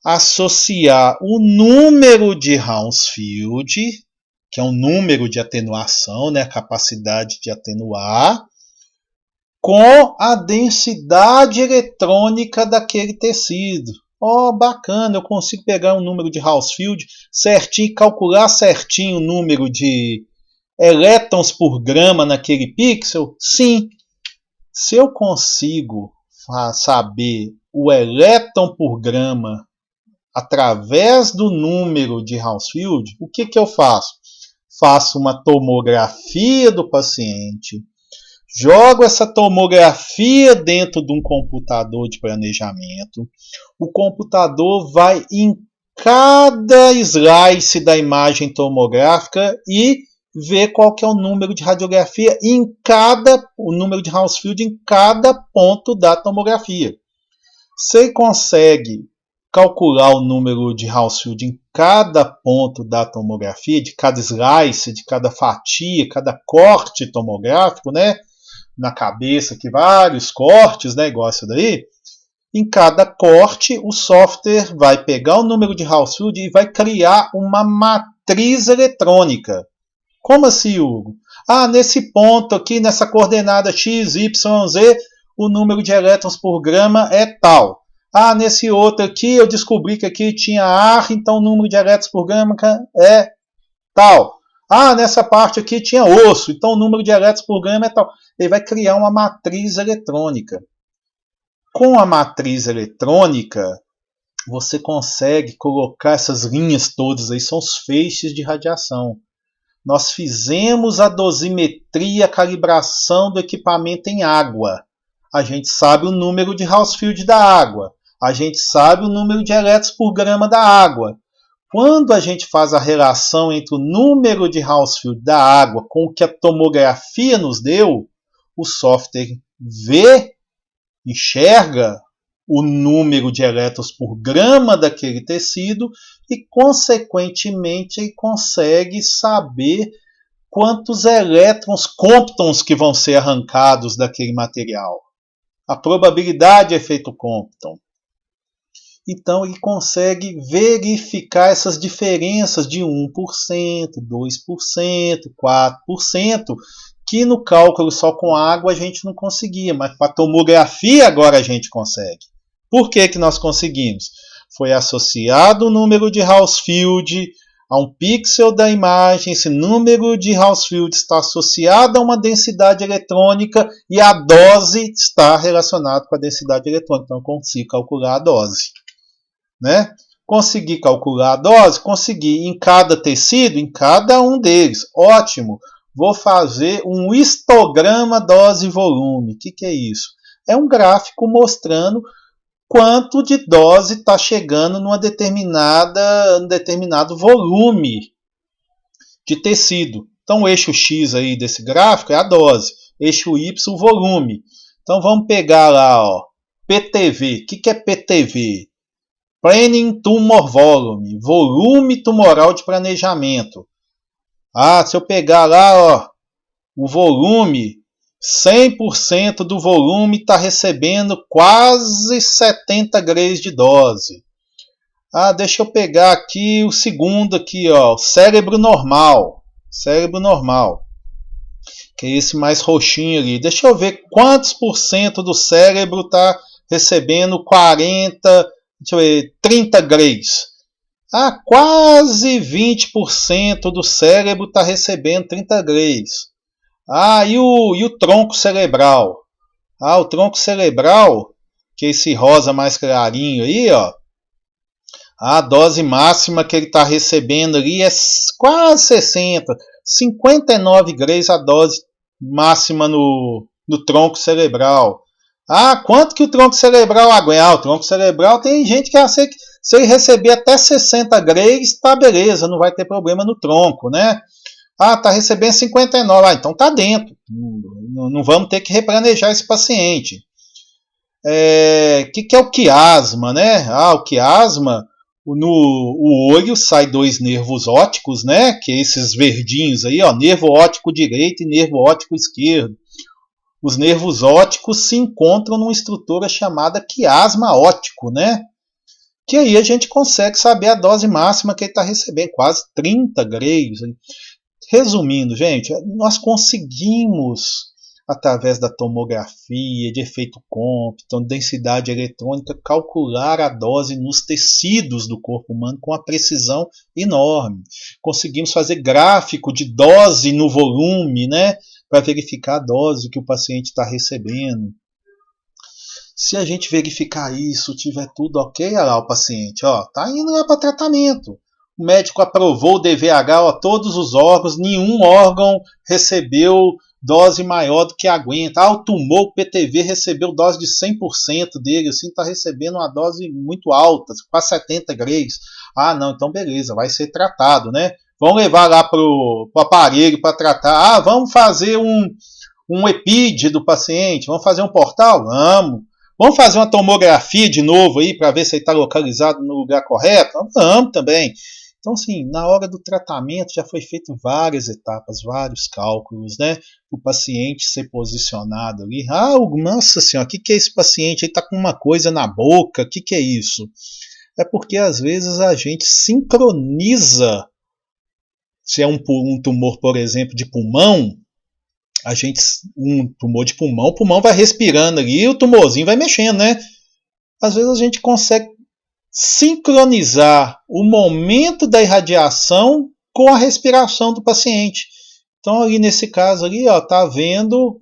associar o número de Hounsfield, que é um número de atenuação, né, a capacidade de atenuar, com a densidade eletrônica daquele tecido. Bacana, eu consigo pegar um número de Hounsfield certinho, calcular certinho o número de elétrons por grama naquele pixel? Sim. Se eu consigo saber o elétron por grama através do número de Hounsfield, o que eu faço? Faço uma tomografia do paciente, jogo essa tomografia dentro de um computador de planejamento, o computador vai em cada slice da imagem tomográfica e ver qual que é o número de radiografia o número de Hounsfield em cada ponto da tomografia. Você consegue calcular o número de Hounsfield em cada ponto da tomografia, de cada slice, de cada fatia, cada corte tomográfico, né? Na cabeça, que vários cortes, né? Igual esse daí. Em cada corte, o software vai pegar o número de Hounsfield e vai criar uma matriz eletrônica. Como assim, Hugo? Nesse ponto aqui, nessa coordenada x, y, z, o número de elétrons por grama é tal. Nesse outro aqui, eu descobri que aqui tinha ar, então o número de elétrons por grama é tal. Nessa parte aqui tinha osso, então o número de elétrons por grama é tal. Ele vai criar uma matriz eletrônica. Com a matriz eletrônica, você consegue colocar essas linhas todas aí, são os feixes de radiação. Nós fizemos a dosimetria, a calibração do equipamento em água. A gente sabe o número de Hounsfield da água. A gente sabe o número de elétrons por grama da água. Quando a gente faz a relação entre o número de Hounsfield da água com o que a tomografia nos deu, o software enxerga o número de elétrons por grama daquele tecido e, consequentemente, ele consegue saber quantos elétrons, comptons que vão ser arrancados daquele material. a probabilidade de efeito Compton. Então ele consegue verificar essas diferenças de 1%, 2%, 4%, que no cálculo só com água a gente não conseguia, mas com a tomografia agora a gente consegue. Por que nós conseguimos? Foi associado o número de Hounsfield a um pixel da imagem, esse número de Hounsfield está associado a uma densidade eletrônica e a dose está relacionada com a densidade eletrônica, então eu consigo calcular a dose. Né? Consegui calcular a dose, consegui em cada tecido, em cada um deles. Ótimo, vou fazer um histograma dose-volume. O que é isso? É um gráfico mostrando quanto de dose está chegando num determinado volume de tecido. Então o eixo X aí desse gráfico é a dose, eixo Y o volume. Então vamos pegar lá, ó, PTV. O que é PTV? Planning Tumor Volume, volume tumoral de planejamento. Se eu pegar lá, ó, o volume, 100% do volume está recebendo quase 70 grays de dose. Deixa eu pegar aqui o segundo aqui, ó, cérebro normal, que é esse mais roxinho ali. Deixa eu ver quantos por cento do cérebro está recebendo 30 grays. Quase 20% do cérebro está recebendo 30 grays. E o tronco cerebral? O tronco cerebral, que é esse rosa mais clarinho aí, ó. A dose máxima que ele está recebendo ali é quase 60, 59 grays a dose máxima no tronco cerebral. Quanto que o tronco cerebral aguenta? O tronco cerebral tem gente que acha que se ele receber até 60 grays, tá beleza, não vai ter problema no tronco, né? Tá recebendo 59, então tá dentro. Não vamos ter que replanejar esse paciente. Que é o quiasma, né? O quiasma, o olho sai 2 nervos ópticos, né? Que é esses verdinhos aí, ó, nervo óptico direito e nervo óptico esquerdo. Os nervos ópticos se encontram numa estrutura chamada quiasma óptico, né? Que aí a gente consegue saber a dose máxima que ele está recebendo, quase 30 grays. Resumindo, gente, nós conseguimos, através da tomografia, de efeito Compton, densidade eletrônica, calcular a dose nos tecidos do corpo humano com uma precisão enorme. Conseguimos fazer gráfico de dose no volume, né, para verificar a dose que o paciente está recebendo. Se a gente verificar isso, tiver tudo ok, olha lá o paciente, está indo lá para tratamento. O médico aprovou o DVH, todos os órgãos, nenhum órgão recebeu dose maior do que aguenta. O tumor, o PTV, recebeu dose de 100% dele, assim, está recebendo uma dose muito alta, quase 70 grays. Não, então beleza, vai ser tratado, né? Vamos levar lá para o aparelho para tratar. Vamos fazer um EPID do paciente, vamos fazer um portal? Vamos fazer uma tomografia de novo aí para ver se ele está localizado no lugar correto? Vamos também. Então, assim, na hora do tratamento já foi feito várias etapas, vários cálculos, né? O paciente ser posicionado ali. Nossa senhora, o que é esse paciente? Ele está com uma coisa na boca, o que é isso? É porque às vezes a gente sincroniza, se é um tumor, por exemplo, de pulmão, um tumor de pulmão, o pulmão vai respirando ali e o tumorzinho vai mexendo, né? Às vezes a gente consegue sincronizar o momento da irradiação com a respiração do paciente. Então, ali nesse caso ali, tá vendo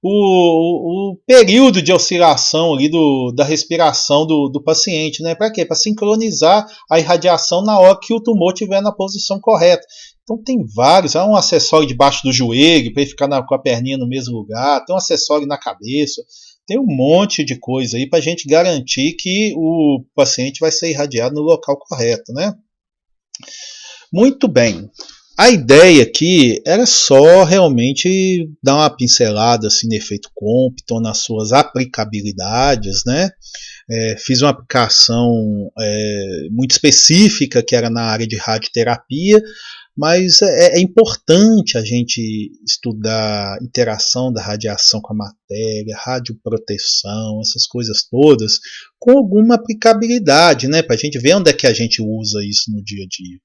o período de oscilação ali da respiração do paciente, né? Para quê? Para sincronizar a irradiação na hora que o tumor estiver na posição correta. Então tem vários, há um acessório debaixo do joelho para ele ficar com a perninha no mesmo lugar, tem um acessório na cabeça, tem um monte de coisa aí para a gente garantir que o paciente vai ser irradiado no local correto, né? Muito bem. A ideia aqui era só realmente dar uma pincelada assim, no efeito Compton, nas suas aplicabilidades, né? Fiz uma aplicação muito específica, que era na área de radioterapia, mas é importante a gente estudar a interação da radiação com a matéria, radioproteção, essas coisas todas, com alguma aplicabilidade, né, para a gente ver onde é que a gente usa isso no dia a dia.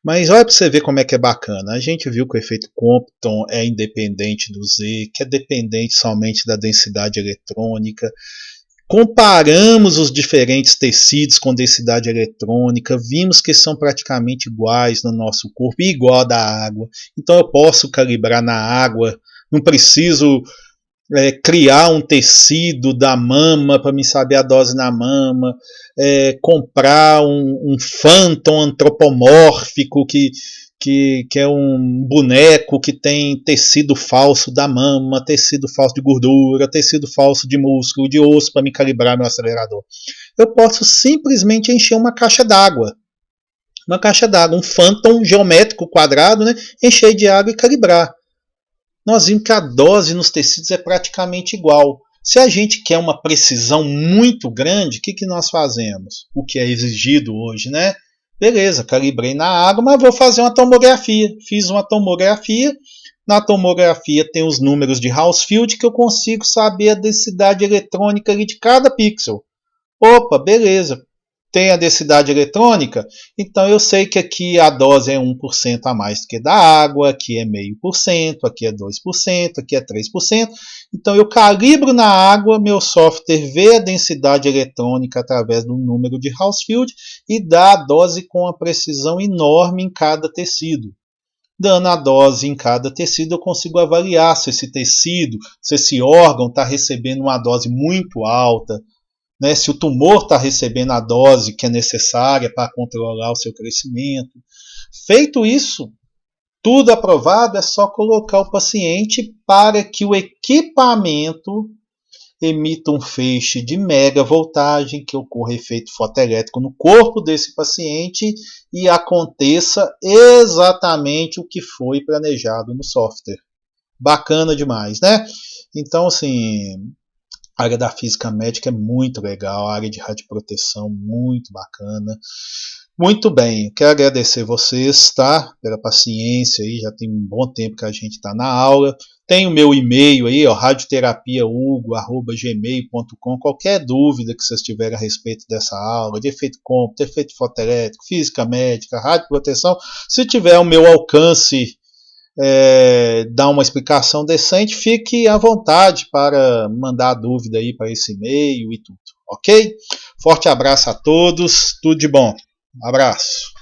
Mas olha para você ver como é que é bacana. A gente viu que o efeito Compton é independente do Z, que é dependente somente da densidade eletrônica. Comparamos os diferentes tecidos com densidade eletrônica, vimos que são praticamente iguais no nosso corpo, igual a da água. Então eu posso calibrar na água, não preciso criar um tecido da mama para me saber a dose na mama, comprar um phantom antropomórfico que é um boneco que tem tecido falso da mama, tecido falso de gordura, tecido falso de músculo, de osso para me calibrar meu acelerador. Eu posso simplesmente encher uma caixa d'água. Uma caixa d'água, um phantom geométrico quadrado, né? Encher de água e calibrar. Nós vimos que a dose nos tecidos é praticamente igual. Se a gente quer uma precisão muito grande, o que nós fazemos? O que é exigido hoje, né? Beleza, calibrei na água, mas vou fazer uma tomografia. Fiz uma tomografia. Na tomografia tem os números de Hounsfield que eu consigo saber a densidade eletrônica ali de cada pixel. Opa, beleza. Tem a densidade eletrônica, então eu sei que aqui a dose é 1% a mais do que da água, aqui é 0,5%, aqui é 2%, aqui é 3%. Então eu calibro na água, meu software vê a densidade eletrônica através do número de Hounsfield e dá a dose com uma precisão enorme em cada tecido. Dando a dose em cada tecido, eu consigo avaliar se esse tecido, se esse órgão está recebendo uma dose muito alta, né, se o tumor está recebendo a dose que é necessária para controlar o seu crescimento. Feito isso, tudo aprovado, é só colocar o paciente para que o equipamento emita um feixe de megavoltagem, que ocorra efeito fotoelétrico no corpo desse paciente e aconteça exatamente o que foi planejado no software. Bacana demais, né? Então, assim, a área da física médica é muito legal, a área de radioproteção muito bacana. Muito bem, quero agradecer vocês, tá? Pela paciência aí, já tem um bom tempo que a gente está na aula. Tem o meu e-mail aí, ó, radioterapiaugo@gmail.com. Qualquer dúvida que vocês tiverem a respeito dessa aula, de efeito cômputo, efeito fotoelétrico, física médica, radioproteção, se tiver ao meu alcance dar uma explicação decente, fique à vontade para mandar dúvida aí para esse e-mail e tudo, ok? Forte abraço a todos, tudo de bom. Abraço.